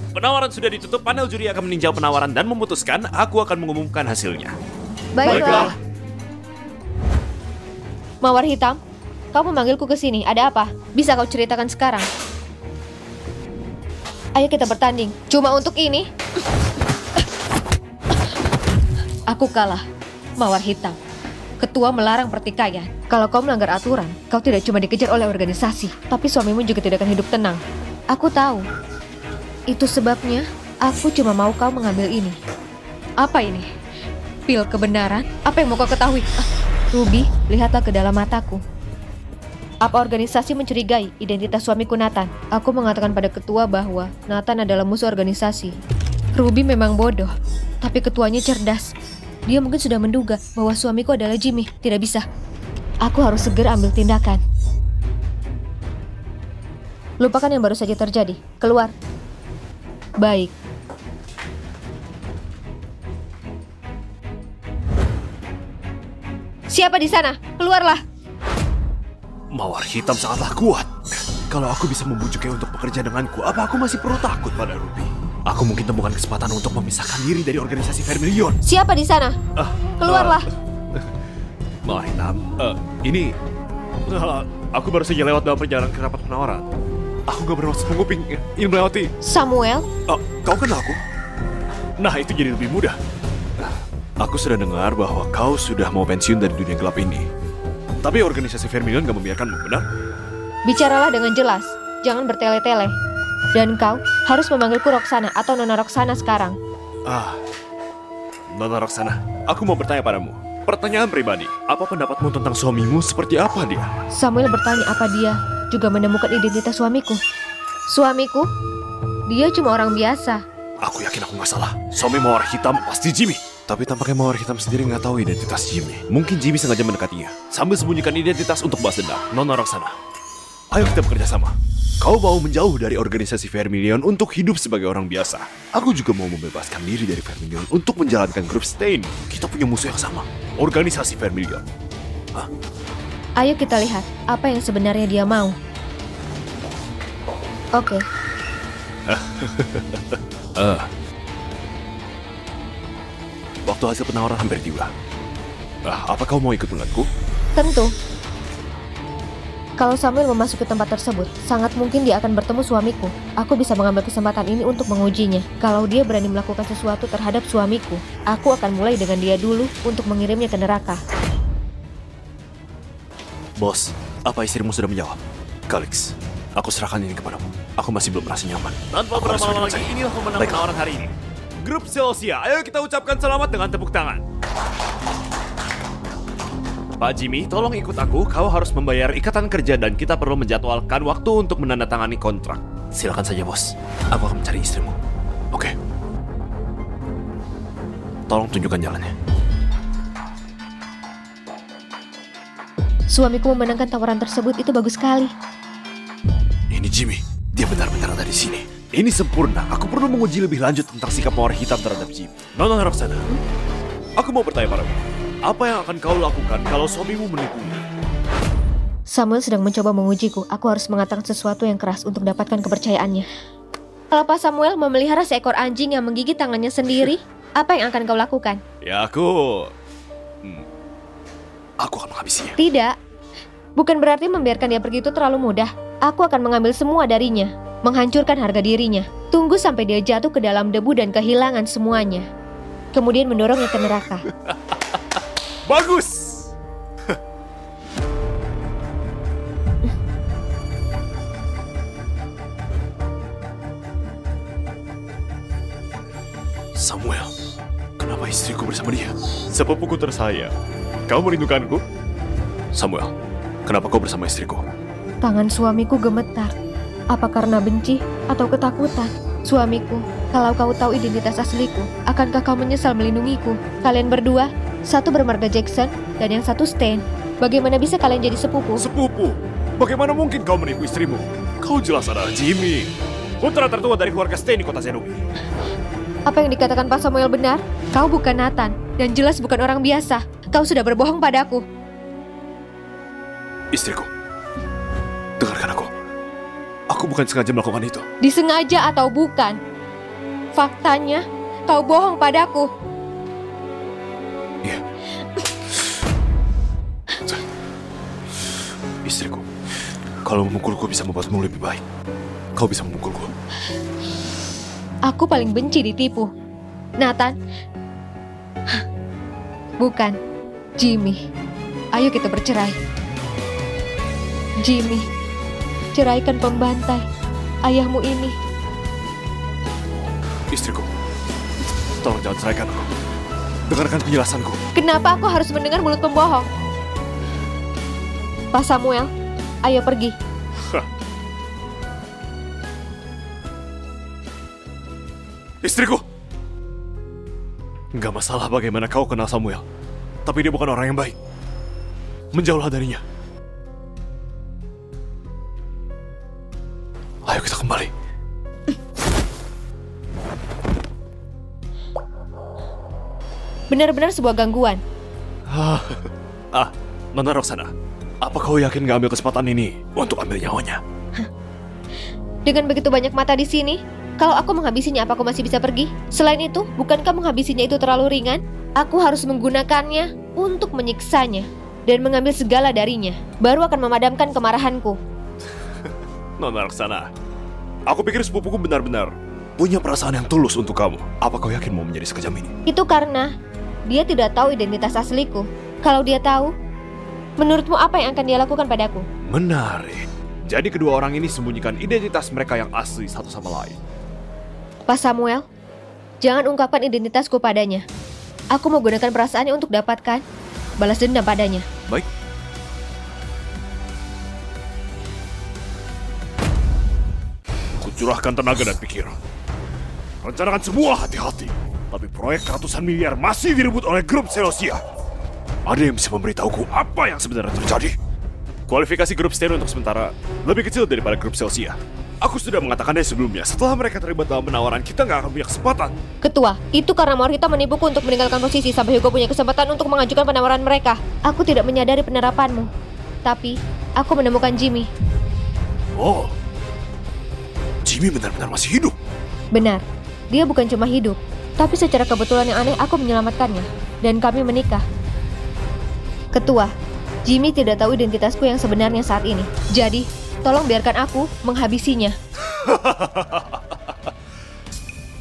Penawaran sudah ditutup, panel juri akan meninjau penawaran dan memutuskan. Aku akan mengumumkan hasilnya. Baiklah. Mawar Hitam, kau memanggilku ke sini. Ada apa? Bisa kau ceritakan sekarang? Ayo kita bertanding. Cuma untuk ini. Aku kalah. Mawar Hitam. Ketua melarang pertikaian. Kalau kau melanggar aturan, kau tidak cuma dikejar oleh organisasi, tapi suamimu juga tidak akan hidup tenang. Aku tahu. Itu sebabnya aku cuma mau kau mengambil ini. Apa ini? Pil kebenaran? Apa yang mau kau ketahui? Ruby, lihatlah ke dalam mataku. Apa organisasi mencurigai identitas suamiku Nathan? Aku mengatakan pada ketua bahwa Nathan adalah musuh organisasi. Ruby memang bodoh, tapi ketuanya cerdas. Dia mungkin sudah menduga bahwa suamiku adalah Jimmy. Tidak bisa. Aku harus segera ambil tindakan. Lupakan yang baru saja terjadi. Keluar. Baik. Siapa di sana? Keluarlah. Mawar Hitam sangatlah kuat. Kalau aku bisa membujuknya untuk bekerja denganku, apa aku masih perlu takut pada Ruby? Aku mungkin temukan kesempatan untuk memisahkan diri dari organisasi Vermilion. Siapa di sana? Keluarlah. Mawar Hitam, ini... aku baru saja lewat dalam perjalanan ke rapat penawaran. Aku gak bermaksud menguping, ini melewati. Samuel? Kau kenal aku? Nah, itu jadi lebih mudah. Aku sudah dengar bahwa kau sudah mau pensiun dari dunia gelap ini. Tapi organisasi Vermilion gak membiarkanmu, benar? Bicaralah dengan jelas. Jangan bertele-tele. Dan kau harus memanggilku Roxana atau Nona Roxana sekarang. Nona Roxana, aku mau bertanya padamu. Pertanyaan pribadi, apa pendapatmu tentang suamimu, seperti apa dia? Samuel bertanya apa dia juga menemukan identitas suamiku. Suamiku? Dia cuma orang biasa. Aku yakin aku nggak salah. Suami Mawar Hitam pasti Jimmy. Tapi tampaknya Mawar Hitam sendiri nggak tahu identitas Jimmy. Mungkin Jimmy sengaja mendekatinya sambil sembunyikan identitas untuk balas dendam. Nona Roxana, ayo kita bekerja sama. Kau mau menjauh dari organisasi Vermilion untuk hidup sebagai orang biasa. Aku juga mau membebaskan diri dari Vermilion untuk menjalankan grup Stain. Kita punya musuh yang sama, organisasi Vermilion. Ayo kita lihat apa yang sebenarnya dia mau. Oke. Waktu hasil penawaran hampir tiba. Apa kau mau ikut denganku? Tentu. Kalau Samuel memasuki tempat tersebut, sangat mungkin dia akan bertemu suamiku. Aku bisa mengambil kesempatan ini untuk mengujinya. Kalau dia berani melakukan sesuatu terhadap suamiku, aku akan mulai dengan dia dulu untuk mengirimnya ke neraka. Bos, apa istrimu sudah menjawab? Kalix, aku serahkan ini kepadamu. Aku masih belum merasa nyaman. Tanpa berlama-lama lagi, inilah pemenang penawaran hari ini. Grup Celsia, ayo kita ucapkan selamat dengan tepuk tangan. Pak Jimmy, tolong ikut aku. Kau harus membayar ikatan kerja dan kita perlu menjadwalkan waktu untuk menandatangani kontrak. Silakan saja, bos. Aku akan mencari istrimu. Oke. Tolong tunjukkan jalannya. Suamiku memenangkan tawaran tersebut, itu bagus sekali. Ini Jimmy. Dia benar-benar ada di sini. Ini sempurna. Aku perlu menguji lebih lanjut tentang sikap Mawar Hitam terhadap Jimmy. Nona Roxana, aku mau bertanya padamu. Apa yang akan kau lakukan kalau suamimu menipumu? Samuel sedang mencoba mengujiku. Aku harus mengatakan sesuatu yang keras untuk dapatkan kepercayaannya. Kalau Pak Samuel memelihara seekor anjing yang menggigit tangannya sendiri, apa yang akan kau lakukan? Ya aku akan menghabisinya. Tidak. Bukan berarti membiarkan dia pergi itu terlalu mudah. Aku akan mengambil semua darinya, menghancurkan harga dirinya. Tunggu sampai dia jatuh ke dalam debu dan kehilangan semuanya. Kemudian mendorongnya ke neraka. Bagus! Samuel, kenapa istriku bersama dia? Sepupuku tersayang, kau merindukanku? Samuel, kenapa kau bersama istriku? Tangan suamiku gemetar. Apa karena benci atau ketakutan? Suamiku, kalau kau tahu identitas asliku, akankah kau menyesal melindungiku? Kalian berdua, satu bermarga Jackson dan yang satu Stain. Bagaimana bisa kalian jadi sepupu? Sepupu? Bagaimana mungkin kau menipu istrimu? Kau jelas adalah Jimmy, putra tertua dari keluarga Stain di kota Zenobia. Apa yang dikatakan Pak Samuel benar? Kau bukan Nathan, dan jelas bukan orang biasa. Kau sudah berbohong padaku. Istriku, dengarkan aku. Aku bukan sengaja melakukan itu. Disengaja atau bukan, Faktanya, kau bohong padaku. Iya. Istriku, kalau memukulku bisa membuatmu lebih baik. Kau bisa memukulku. Aku paling benci ditipu. Nathan. Bukan. Jimmy. Ayo kita bercerai. Jimmy, ceraikan pembantai ayahmu ini. Istriku, tolong jangan ceraikan aku. Dengarkan penjelasanku. Kenapa aku harus mendengar mulut pembohong? Pak Samuel, ayo pergi. Istriku! Nggak masalah bagaimana kau kenal Samuel. Tapi dia bukan orang yang baik. Menjauhlah darinya. Ayo kita kembali. Benar-benar sebuah gangguan. Nona Roxana, apa kau yakin nggak ambil kesempatan ini untuk ambil nyawanya? Dengan begitu banyak mata di sini, kalau aku menghabisinya, apa aku masih bisa pergi? Selain itu, bukankah menghabisinya itu terlalu ringan? Aku harus menggunakannya untuk menyiksanya dan mengambil segala darinya. Baru akan memadamkan kemarahanku. Nona Roxana, aku pikir sepupuku benar-benar punya perasaan yang tulus untuk kamu. Apa kau yakin mau menjadi sekejam ini? Itu karena dia tidak tahu identitas asliku. Kalau dia tahu, menurutmu apa yang akan dia lakukan padaku? Menarik. Jadi kedua orang ini sembunyikan identitas mereka yang asli satu sama lain. Pak Samuel, jangan ungkapkan identitasku padanya. Aku mau gunakan perasaannya untuk dapatkan balas dendam padanya. Baik. Kucurahkan tenaga dan pikiran. Rencanakan semua hati-hati. Tapi proyek ratusan miliar masih direbut oleh grup Celosia. Ada yang bisa memberitahuku apa yang sebenarnya terjadi? Kualifikasi grup Steno untuk sementara lebih kecil daripada grup Celsia. Aku sudah mengatakannya sebelumnya. Setelah mereka terlibat dalam penawaran, kita nggak akan punya kesempatan. Ketua, itu karena Mawar Hitam menipuku untuk meninggalkan posisi sampai Hugo punya kesempatan untuk mengajukan penawaran mereka. Aku tidak menyadari penerapanmu. Tapi, aku menemukan Jimmy. Oh, Jimmy benar-benar masih hidup. Benar, dia bukan cuma hidup, tapi secara kebetulan yang aneh aku menyelamatkannya. Dan kami menikah. Ketua, Jimmy tidak tahu identitasku yang sebenarnya saat ini. Jadi, tolong biarkan aku menghabisinya.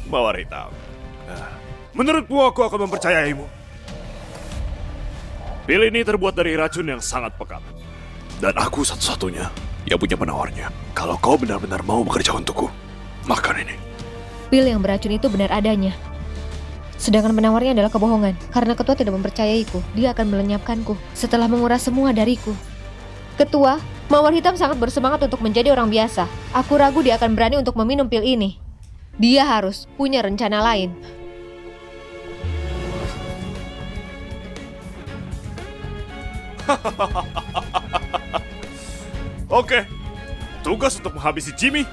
Mawar Hitam, menurutmu aku akan mempercayaimu. Pil ini terbuat dari racun yang sangat pekat. Dan aku satu-satunya yang punya penawarnya. Kalau kau benar-benar mau bekerja untukku, makan ini. Pil yang beracun itu benar adanya. Sedangkan penawarnya adalah kebohongan. Karena ketua tidak mempercayaiku, dia akan melenyapkanku setelah menguras semua dariku. Ketua, Mawar Hitam sangat bersemangat untuk menjadi orang biasa. Aku ragu dia akan berani untuk meminum pil ini. Dia harus punya rencana lain. Oke, tugas untuk menghabisi Jimmy.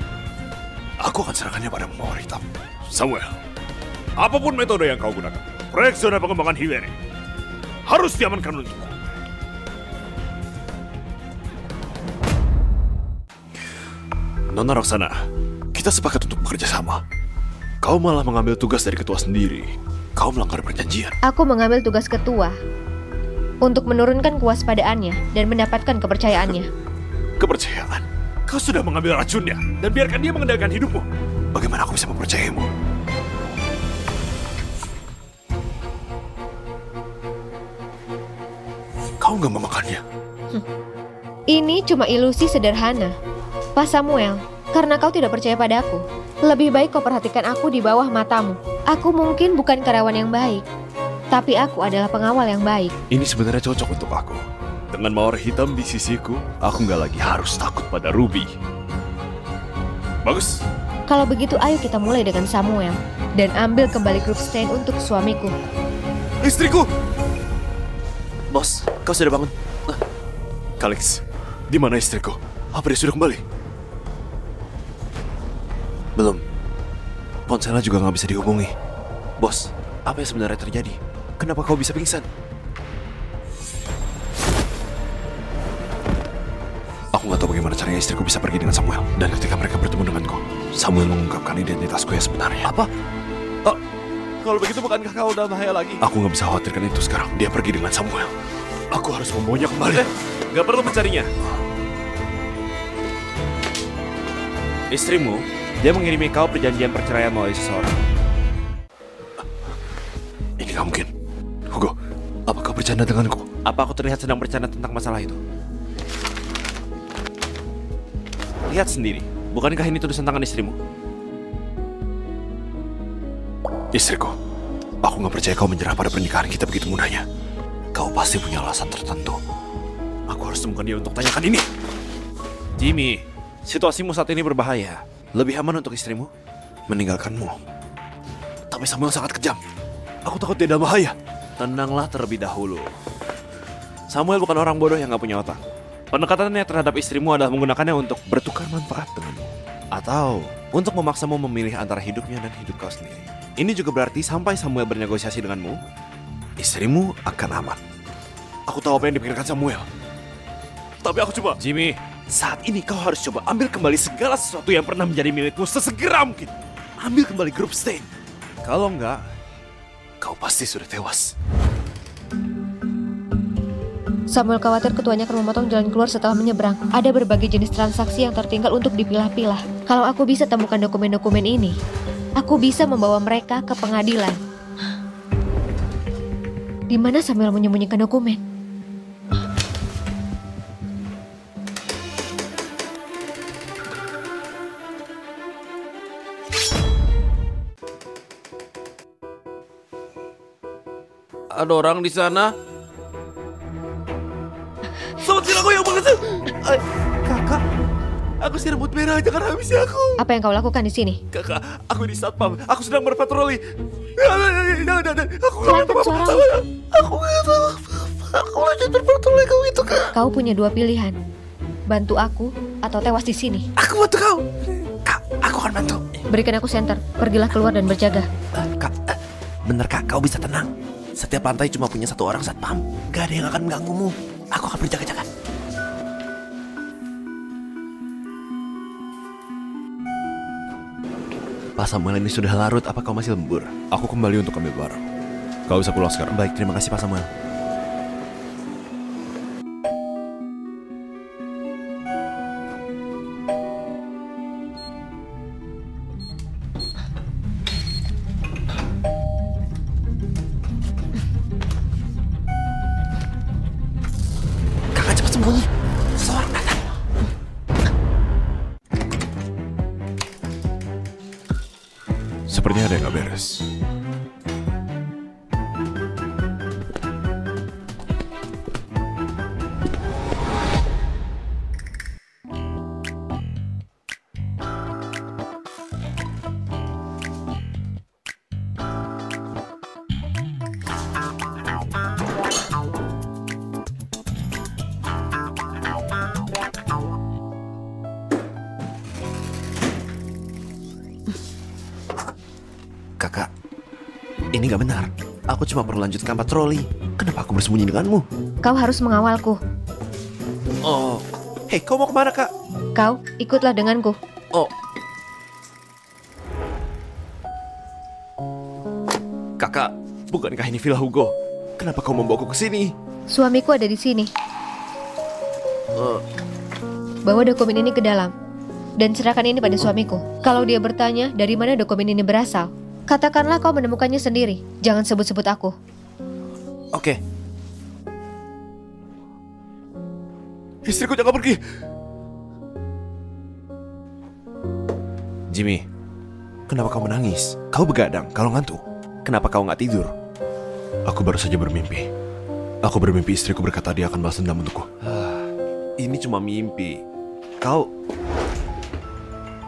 Aku akan serahkannya pada Mawar Hitam. Samuel, apapun metode yang kau gunakan, proyek zona pengembangan Hillary harus diamankan untukku. Nona Roxana, kita sepakat untuk bekerja sama. Kau malah mengambil tugas dari ketua sendiri. Kau melanggar perjanjian. Aku mengambil tugas ketua untuk menurunkan kewaspadaannya dan mendapatkan kepercayaannya. Kepercayaan? Kau sudah mengambil racunnya dan biarkan dia mengendalikan hidupmu. Bagaimana aku bisa mempercayaimu? Kau nggak memakannya. Ini cuma ilusi sederhana. Pak Samuel, karena kau tidak percaya padaku, lebih baik kau perhatikan aku di bawah matamu. Aku mungkin bukan karyawan yang baik, tapi aku adalah pengawal yang baik. Ini sebenarnya cocok untuk aku. Dengan Mawar Hitam di sisiku, aku nggak lagi harus takut pada Ruby. Bagus. Kalau begitu, ayo kita mulai dengan Samuel dan ambil kembali grup Stain untuk suamiku. Istriku! Bos, kau sudah bangun? Kalix, di mana istriku? Apa dia sudah kembali? Belum. Ponselnya juga nggak bisa dihubungi. Bos, apa yang sebenarnya terjadi? Kenapa kau bisa pingsan? Aku nggak tahu bagaimana caranya istriku bisa pergi dengan Samuel. Dan ketika mereka bertemu denganku, Samuel mengungkapkan identitasku yang sebenarnya. Apa? Kalau begitu bukankah kau udah bahaya lagi? Aku nggak bisa khawatirkan itu sekarang. Dia pergi dengan Samuel. Aku harus membawanya kembali. Gak perlu mencarinya. Istrimu, dia mengirimi kau perjanjian perceraian melalui seseorang. Ini nggak mungkin. Hugo, apa kau bercanda denganku? Apa aku terlihat sedang bercanda tentang masalah itu? Lihat sendiri, bukankah ini tulisan tangan istrimu? Istriku, aku nggak percaya kau menyerah pada pernikahan kita begitu mudahnya. Kau pasti punya alasan tertentu. Aku harus temukan dia untuk tanyakan ini. Jimmy, situasimu saat ini berbahaya. Lebih aman untuk istrimu Meninggalkanmu. Tapi Samuel sangat kejam. Aku takut dia dalam bahaya. tenanglah terlebih dahulu. Samuel bukan orang bodoh yang gak punya otak. Pendekatannya terhadap istrimu adalah menggunakannya untuk bertukar manfaat denganmu. Atau untuk memaksamu memilih antara hidupnya dan hidup kau sendiri. Ini juga berarti sampai Samuel bernegosiasi denganmu, Istrimu akan aman. aku tahu apa yang dipikirkan Samuel. Tapi aku coba. Jimmy, saat ini kau harus coba ambil kembali segala sesuatu yang pernah menjadi milikmu sesegera mungkin. Ambil kembali grup Stain. Kalau enggak, Kau pasti sudah tewas. Samuel khawatir ketuanya akan memotong jalan keluar setelah menyeberang. Ada berbagai jenis transaksi yang tertinggal untuk dipilah-pilah. Kalau aku bisa temukan dokumen-dokumen ini, aku bisa membawa mereka ke pengadilan. Di mana Samuel menyembunyikan dokumen? ada orang di sana. Selamatin aku yang mengesan. Kakak, aku si rambut merah, jangan habisi aku. Apa yang kau lakukan di sini? Kakak, aku di satpam. Aku sedang berpatroli. Aku Pelan-pelan suaramu. Aku nggak tahu. Aku lanjut berpatroli kau itu, Kak. Kau punya dua pilihan. Bantu aku atau tewas di sini. Aku bantu kau. Kak, aku akan bantu. Berikan aku senter. Pergilah keluar dan berjaga. Kak, bener Kak, kau bisa tenang. Setiap lantai cuma punya satu orang satpam. Gak ada yang akan mengganggumu. Aku akan berjaga-jaga. Pak Samuel ini sudah larut, apa kau masih lembur? Aku kembali untuk ambil barang. Kau bisa pulang sekarang. Baik, terima kasih Pak Samuel. Kakak cepat sembunyi. Seorang datang. Sepertinya ada yang gak beres. Kakak, ini gak benar. Aku cuma perlu lanjutkan patroli. Kenapa aku bersembunyi denganmu? Kau harus mengawalku. Oh, hei, kau mau kemana, Kak? Kau ikutlah denganku. Oh, Kakak, bukankah ini Villa Hugo? Kenapa kau membawaku ke sini? Suamiku ada di sini. Bawa dokumen ini ke dalam dan serahkan ini pada suamiku. Kalau dia bertanya dari mana dokumen ini berasal, katakanlah kau menemukannya sendiri. Jangan sebut-sebut aku. Oke. Istriku jangan pergi. Jimmy, kenapa kau menangis? Kau begadang, kalau ngantuk. Kenapa kau nggak tidur? Aku baru saja bermimpi. Aku bermimpi istriku berkata dia akan balas dendam untukku. Ini cuma mimpi. Kau...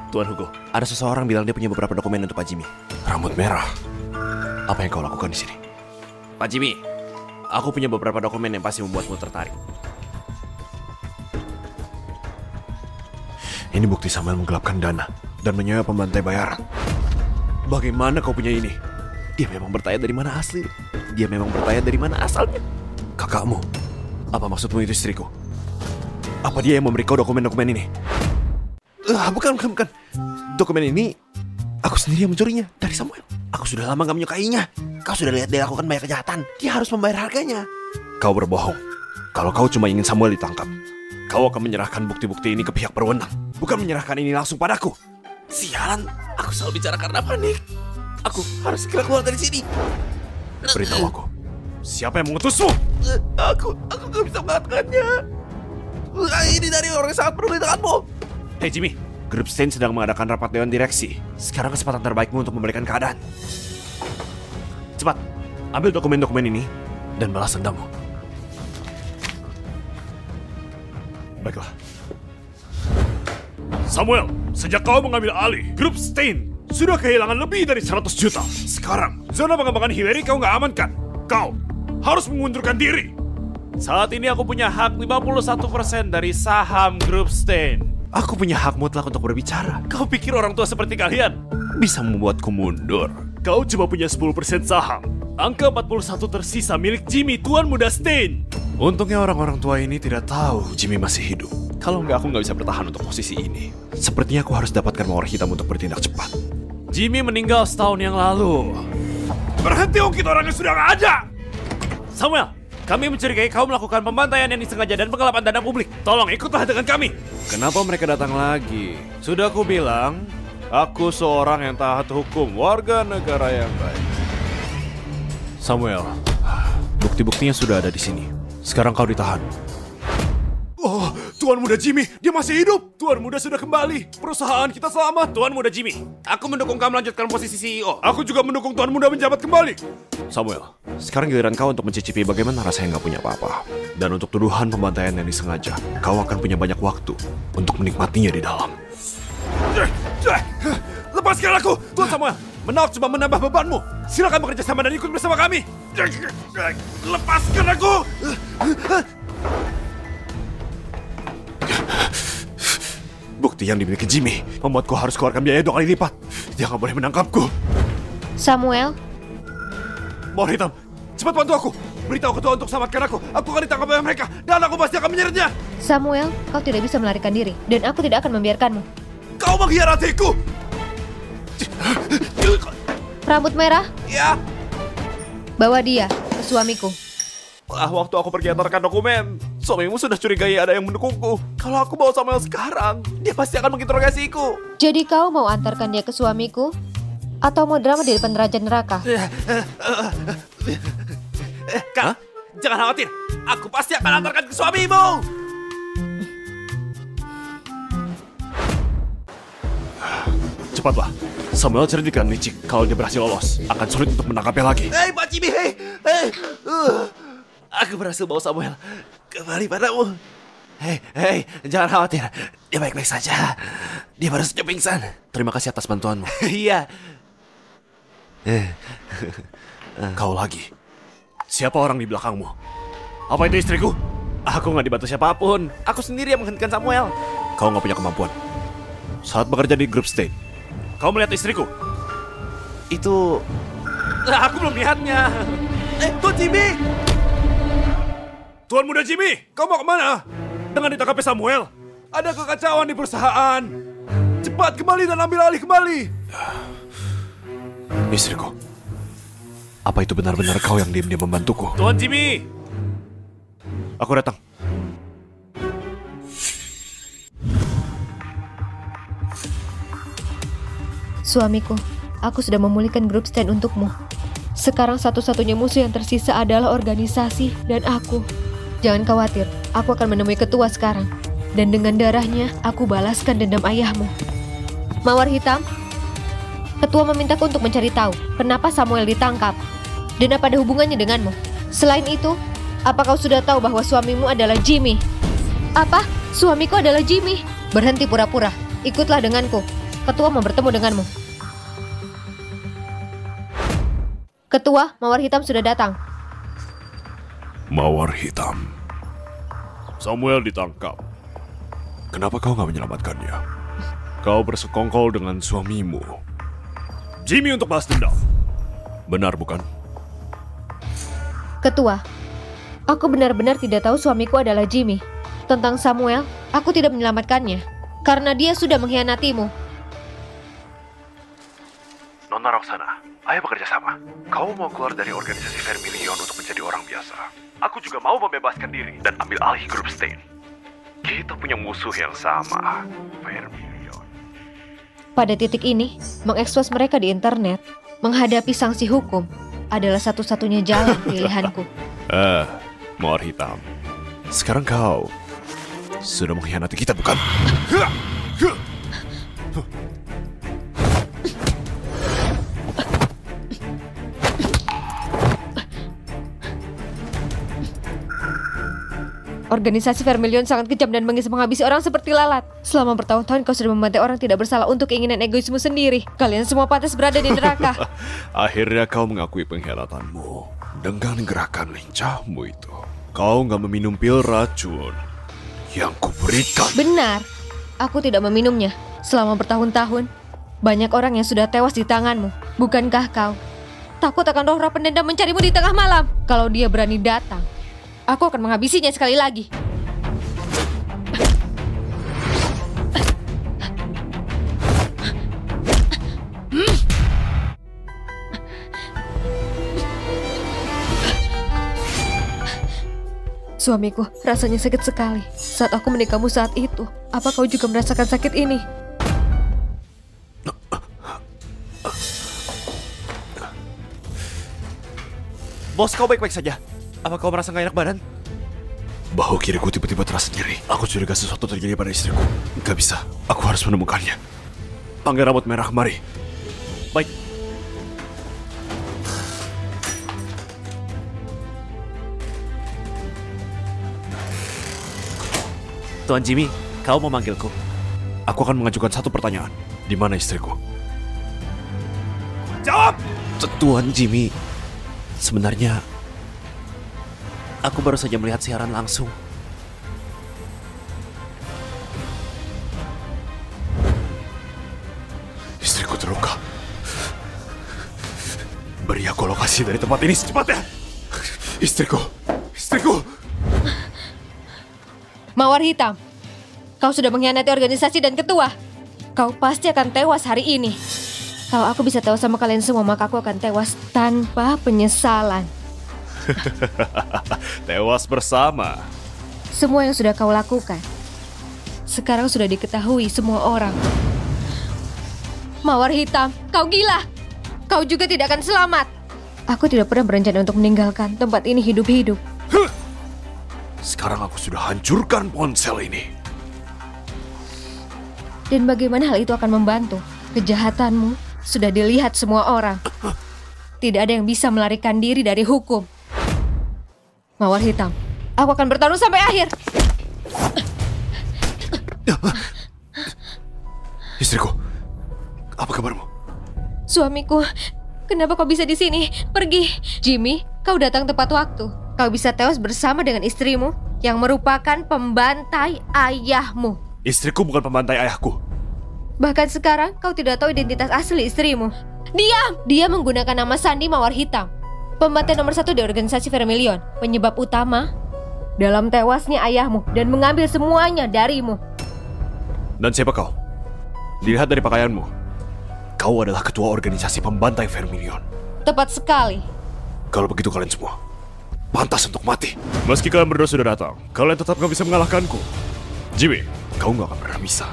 Tuan Hugo, ada seseorang bilang dia punya beberapa dokumen untuk Pak Jimmy. Rambut merah. Apa yang kau lakukan di sini? Pak Jimmy, aku punya beberapa dokumen yang pasti membuatmu tertarik. Ini bukti Samuel menggelapkan dana dan menyewa pembantai bayaran. Bagaimana kau punya ini? Dia memang bertanya dari mana asli. Dia memang bertanya dari mana asalnya. Kakakmu. Apa maksudmu itu istriku? Apa dia yang memberi kau dokumen-dokumen ini? Bukan. Dokumen ini aku sendiri yang mencurinya dari Samuel. Aku sudah lama gak menyukainya. Kau sudah lihat dia lakukan banyak kejahatan. Dia harus membayar harganya. Kau berbohong. Kalau kau cuma ingin Samuel ditangkap, kau akan menyerahkan bukti-bukti ini ke pihak berwenang, bukan menyerahkan ini langsung padaku. Sialan, aku selalu bicara karena panik. Aku harus segera keluar dari sini. Beritahu aku, siapa yang mengutusmu? Aku gak bisa mengatakannya. Ini dari orang yang sangat peduli denganmu. Hei Jimmy, Grup Stain sedang mengadakan rapat dewan direksi. Sekarang kesempatan terbaikmu untuk memberikan keadaan. Cepat, ambil dokumen-dokumen ini dan balas dendammu. Baiklah. Samuel, sejak kau mengambil alih, Grup Stain sudah kehilangan lebih dari 100 juta. Sekarang, zona pengembangan Hillary kau nggak amankan. Kau harus mengundurkan diri. Saat ini aku punya hak 51% dari saham Grup Stain. Aku punya hak mutlak untuk berbicara. Kau pikir orang tua seperti kalian bisa membuatku mundur? Kau cuma punya 10% saham. Angka 41 tersisa milik Jimmy, Tuan Muda Stain. Untungnya orang-orang tua ini tidak tahu Jimmy masih hidup. Kalau nggak, aku nggak bisa bertahan untuk posisi ini. Sepertinya aku harus dapatkan mawar hitam untuk bertindak cepat. Jimmy meninggal setahun yang lalu. Berhenti ungkit orang yang sudah nggak ada! Samuel, kami mencurigai kau melakukan pembantaian yang disengaja dan penggelapan dana publik. Tolong ikutlah dengan kami. Kenapa mereka datang lagi? Sudah aku bilang, aku seorang yang taat hukum, warga negara yang baik. Samuel, bukti-buktinya sudah ada di sini. Sekarang kau ditahan. Oh, Tuan Muda Jimmy, dia masih hidup. Tuan Muda sudah kembali. Perusahaan kita selamat. Tuan Muda Jimmy, aku mendukung kamu melanjutkan posisi CEO. Aku juga mendukung Tuan Muda menjabat kembali. Samuel, sekarang giliran kau untuk mencicipi bagaimana rasanya nggak punya apa-apa. Dan untuk tuduhan pembantaian yang disengaja, kau akan punya banyak waktu untuk menikmatinya di dalam. Lepaskan aku, Tuan Samuel. Menolak cuma menambah bebanmu. Silakan bekerja sama dan ikut bersama kami. Lepaskan aku. Bukti yang dimiliki Jimmy membuatku harus keluarkan biaya 2 kali lipat. Dia nggak boleh menangkapku. Samuel, Mawar hitam, cepat bantu aku. Beritahu ketua untuk selamatkan aku. Aku akan ditangkap oleh mereka dan aku pasti akan menyeretnya. Samuel, kau tidak bisa melarikan diri dan aku tidak akan membiarkanmu. Kau mengkhianatiku. Rambut merah, Ya, bawa dia ke suamiku. Waktu aku pergi antarkan dokumen, suamimu sudah curigai ada yang mendukungku. Kalau aku bawa Samuel sekarang, dia pasti akan menginterogasiku. Jadi kau mau antarkan dia ke suamiku? Atau mau drama di depan Raja Neraka? Kak, jangan khawatir. Aku pasti akan antarkan ke suamimu. Cepatlah, Samuel ceritakan licik. Kalau dia berhasil lolos, akan sulit untuk menangkapnya lagi. Hei Pak Jimmy, hei. Aku berhasil bawa Samuel kembali padamu. Hei, jangan khawatir. Dia baik-baik saja. Dia baru saja pingsan. Terima kasih atas bantuanmu. Iya. Kau lagi. Siapa orang di belakangmu? Apa itu istriku? Aku nggak dibantu siapapun. Aku sendiri yang menghentikan Samuel. Kau nggak punya kemampuan. Saat bekerja di Grup Stain, kau melihat istriku? Itu... Aku belum lihatnya. Tuan Jimmy! Tuan Muda Jimmy, kau mau kemana? Dengan ditangkapnya Samuel, ada kekacauan di perusahaan. Cepat kembali dan ambil alih kembali. Istriku, apa itu benar-benar kau yang diam-diam membantuku? Tuan Jimmy! Aku datang. Suamiku, aku sudah memulihkan Grup Stain untukmu. Sekarang satu-satunya musuh yang tersisa adalah organisasi dan aku. Jangan khawatir, aku akan menemui ketua sekarang. Dan dengan darahnya, aku balaskan dendam ayahmu. Mawar hitam, ketua memintaku untuk mencari tahu kenapa Samuel ditangkap. Dan apa ada hubungannya denganmu? Selain itu, apa kau sudah tahu bahwa suamimu adalah Jimmy? Apa? Suamiku adalah Jimmy? Berhenti pura-pura, ikutlah denganku. Ketua mau bertemu denganmu. Ketua, Mawar Hitam sudah datang. Mawar hitam. Samuel ditangkap. Kenapa kau nggak menyelamatkannya? Kau bersekongkol dengan suamimu. Jimmy untuk balas dendam. Benar bukan? Ketua, aku benar-benar tidak tahu suamiku adalah Jimmy. Tentang Samuel, aku tidak menyelamatkannya. Karena dia sudah mengkhianatimu. Nona Roxana, ayo bekerja sama. Kau mau keluar dari organisasi Vermilion untuk menjadi orang biasa. Aku juga mau membebaskan diri dan ambil alih grup Stain. Kita punya musuh yang sama, Vermilion. Pada titik ini, mengekspos mereka di internet, menghadapi sanksi hukum, adalah satu-satunya jalan pilihanku. Mawar Hitam. Sekarang kau sudah mengkhianati kita, bukan? Organisasi Vermilion sangat kejam dan menghabisi orang seperti lalat. Selama bertahun-tahun kau sudah membantai orang tidak bersalah untuk keinginan egoismu sendiri. Kalian semua pantas berada di neraka. Akhirnya kau mengakui pengkhianatanmu. Dengan gerakan lincahmu itu, kau nggak meminum pil racun yang kuberikan. Benar, aku tidak meminumnya. Selama bertahun-tahun, banyak orang yang sudah tewas di tanganmu. Bukankah kau takut akan roh-roh pendendam mencarimu di tengah malam? Kalau dia berani datang, aku akan menghabisinya sekali lagi. Suamiku, rasanya sakit sekali. Saat aku menikahmu saat itu, apa kau juga merasakan sakit ini? Bos, kau baik-baik saja? Apa kau merasa gak enak badan? Bahu kiriku tiba-tiba terasa nyeri. Aku curiga sesuatu terjadi pada istriku. Gak bisa, aku harus menemukannya. Panggil rambut merah, mari. Baik. Tuan Jimmy, kau memanggilku. Aku akan mengajukan satu pertanyaan. Di mana istriku? Jawab! Tuan Jimmy, sebenarnya aku baru saja melihat siaran langsung. Istriku terluka. Beri aku lokasi dari tempat ini secepatnya. Istriku. Mawar Hitam, kau sudah mengkhianati organisasi dan ketua. Kau pasti akan tewas hari ini. Kalau aku bisa tewas sama kalian semua, maka aku akan tewas tanpa penyesalan. Tewas bersama. Semua yang sudah kau lakukan sekarang sudah diketahui semua orang. Mawar Hitam, kau gila. Kau juga tidak akan selamat. Aku tidak pernah berencana untuk meninggalkan tempat ini hidup-hidup. Sekarang aku sudah hancurkan ponsel ini. Dan bagaimana hal itu akan membantu? Kejahatanmu sudah dilihat semua orang. Tidak ada yang bisa melarikan diri dari hukum. Mawar Hitam, aku akan bertarung sampai akhir. Istriku, apa kabarmu? Suamiku, kenapa kau bisa di sini? Pergi. Jimmy, kau datang tepat waktu. Kau bisa tewas bersama dengan istrimu yang merupakan pembantai ayahmu. Istriku bukan pembantai ayahku. Bahkan sekarang kau tidak tahu identitas asli istrimu. Diam! Dia menggunakan nama Sandi Mawar Hitam, pembantai nomor 1 di organisasi Vermilion, penyebab utama dalam tewasnya ayahmu dan mengambil semuanya darimu. Dan siapa kau? Dilihat dari pakaianmu, kau adalah ketua organisasi pembantai Vermilion. Tepat sekali. Kalau begitu kalian semua pantas untuk mati. Meski kalian berdua sudah datang, kalian tetap gak bisa mengalahkanku. Jimmy, kau gak akan pernah bisa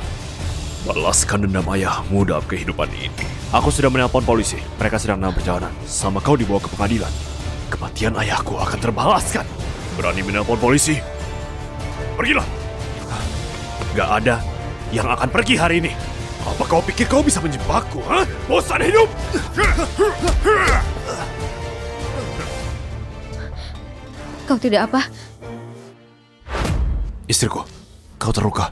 balaskan dendam ayahmu dalam kehidupan ini. Aku sudah menelpon polisi. Mereka sedang dalam perjalanan. Sama kau dibawa ke pengadilan. Kematian ayahku akan terbalaskan. Berani menelpon polisi? Pergilah. Gak ada yang akan pergi hari ini. Apa kau pikir kau bisa menjebakku? Hah? Bosan hidup? Kau tidak apa? Istriku, kau terluka.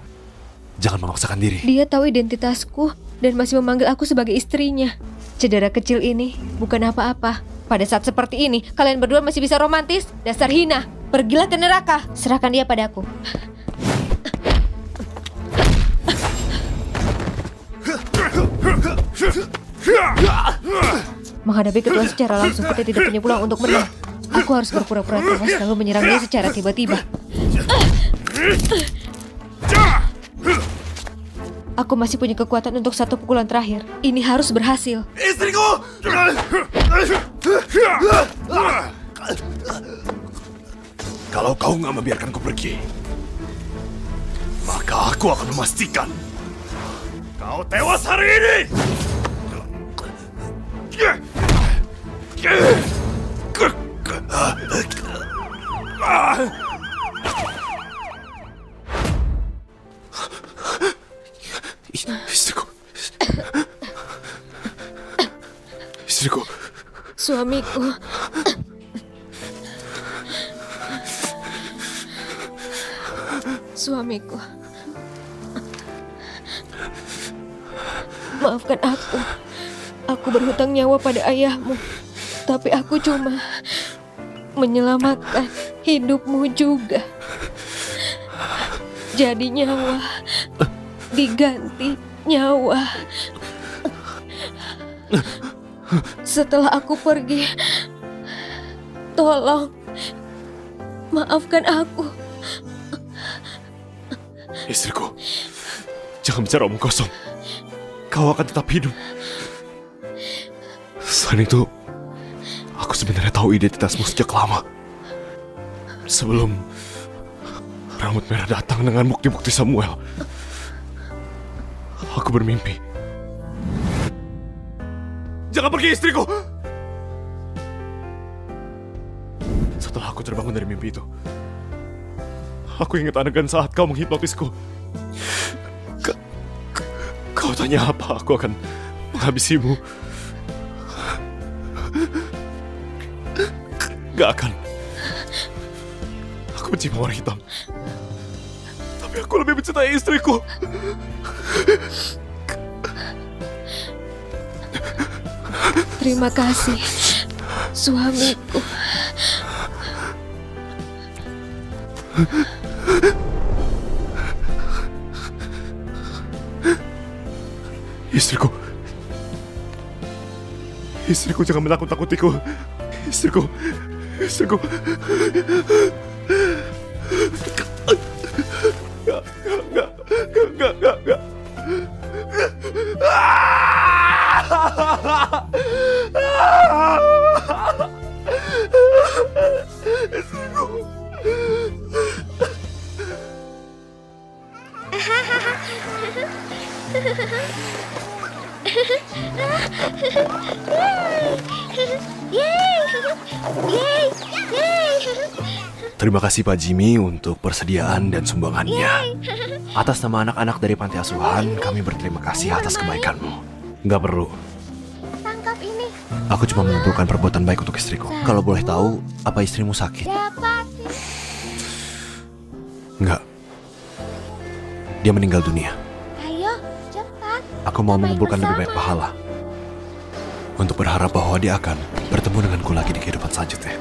Jangan memaksakan diri. Dia tahu identitasku dan masih memanggil aku sebagai istrinya. Cedera kecil ini bukan apa-apa. Pada saat seperti ini, kalian berdua masih bisa romantis? Dasar hina. Pergilah ke neraka. Serahkan dia padaku. Menghadapi ketua secara langsung, kita tidak punya peluang untuk menang. Aku harus berpura-pura tewas lalu menyerang dia secara tiba-tiba. Aku masih punya kekuatan untuk satu pukulan terakhir. Ini harus berhasil. Istriku! Kalau kau nggak membiarkanku pergi, maka aku akan memastikan kau tewas hari ini. Istriku. Istriku. Suamiku. Suamiku. Maafkan aku. Aku berhutang nyawa pada ayahmu. Tapi aku cuma menyelamatkan hidupmu juga. Jadi nyawa diganti nyawa. Setelah aku pergi, tolong maafkan aku. Istriku, jangan bicara omong kosong. Kau akan tetap hidup. Selain itu, aku sebenarnya tahu identitasmu sejak lama. Sebelum rambut merah datang dengan bukti-bukti Samuel, aku bermimpi. Jangan pergi, istriku! Setelah aku terbangun dari mimpi itu, aku ingat adegan saat kau menghipnotisku. Kau tanya apa aku akan menghabisimu. Gak akan. Aku benci mawar hitam. Tapi aku lebih mencintai istriku. Terima kasih, suamiku. Istriku. Istriku, jangan menakut-nakutiku. Istriku. Istriku. Enggak. Istriku. Terima kasih Pak Jimmy untuk persediaan dan sumbangannya. Atas nama anak-anak dari panti asuhan, kami berterima kasih atas kebaikanmu. Nggak perlu. Tangkap ini. Aku cuma mengumpulkan perbuatan baik untuk istriku. Kalau boleh tahu, apa istrimu sakit? Dapat. Enggak. Dia meninggal dunia. Ayo, cepat. Aku mau Kita main mengumpulkan lebih bersama. banyak pahala untuk berharap bahwa dia akan bertemu denganku lagi di kehidupan selanjutnya.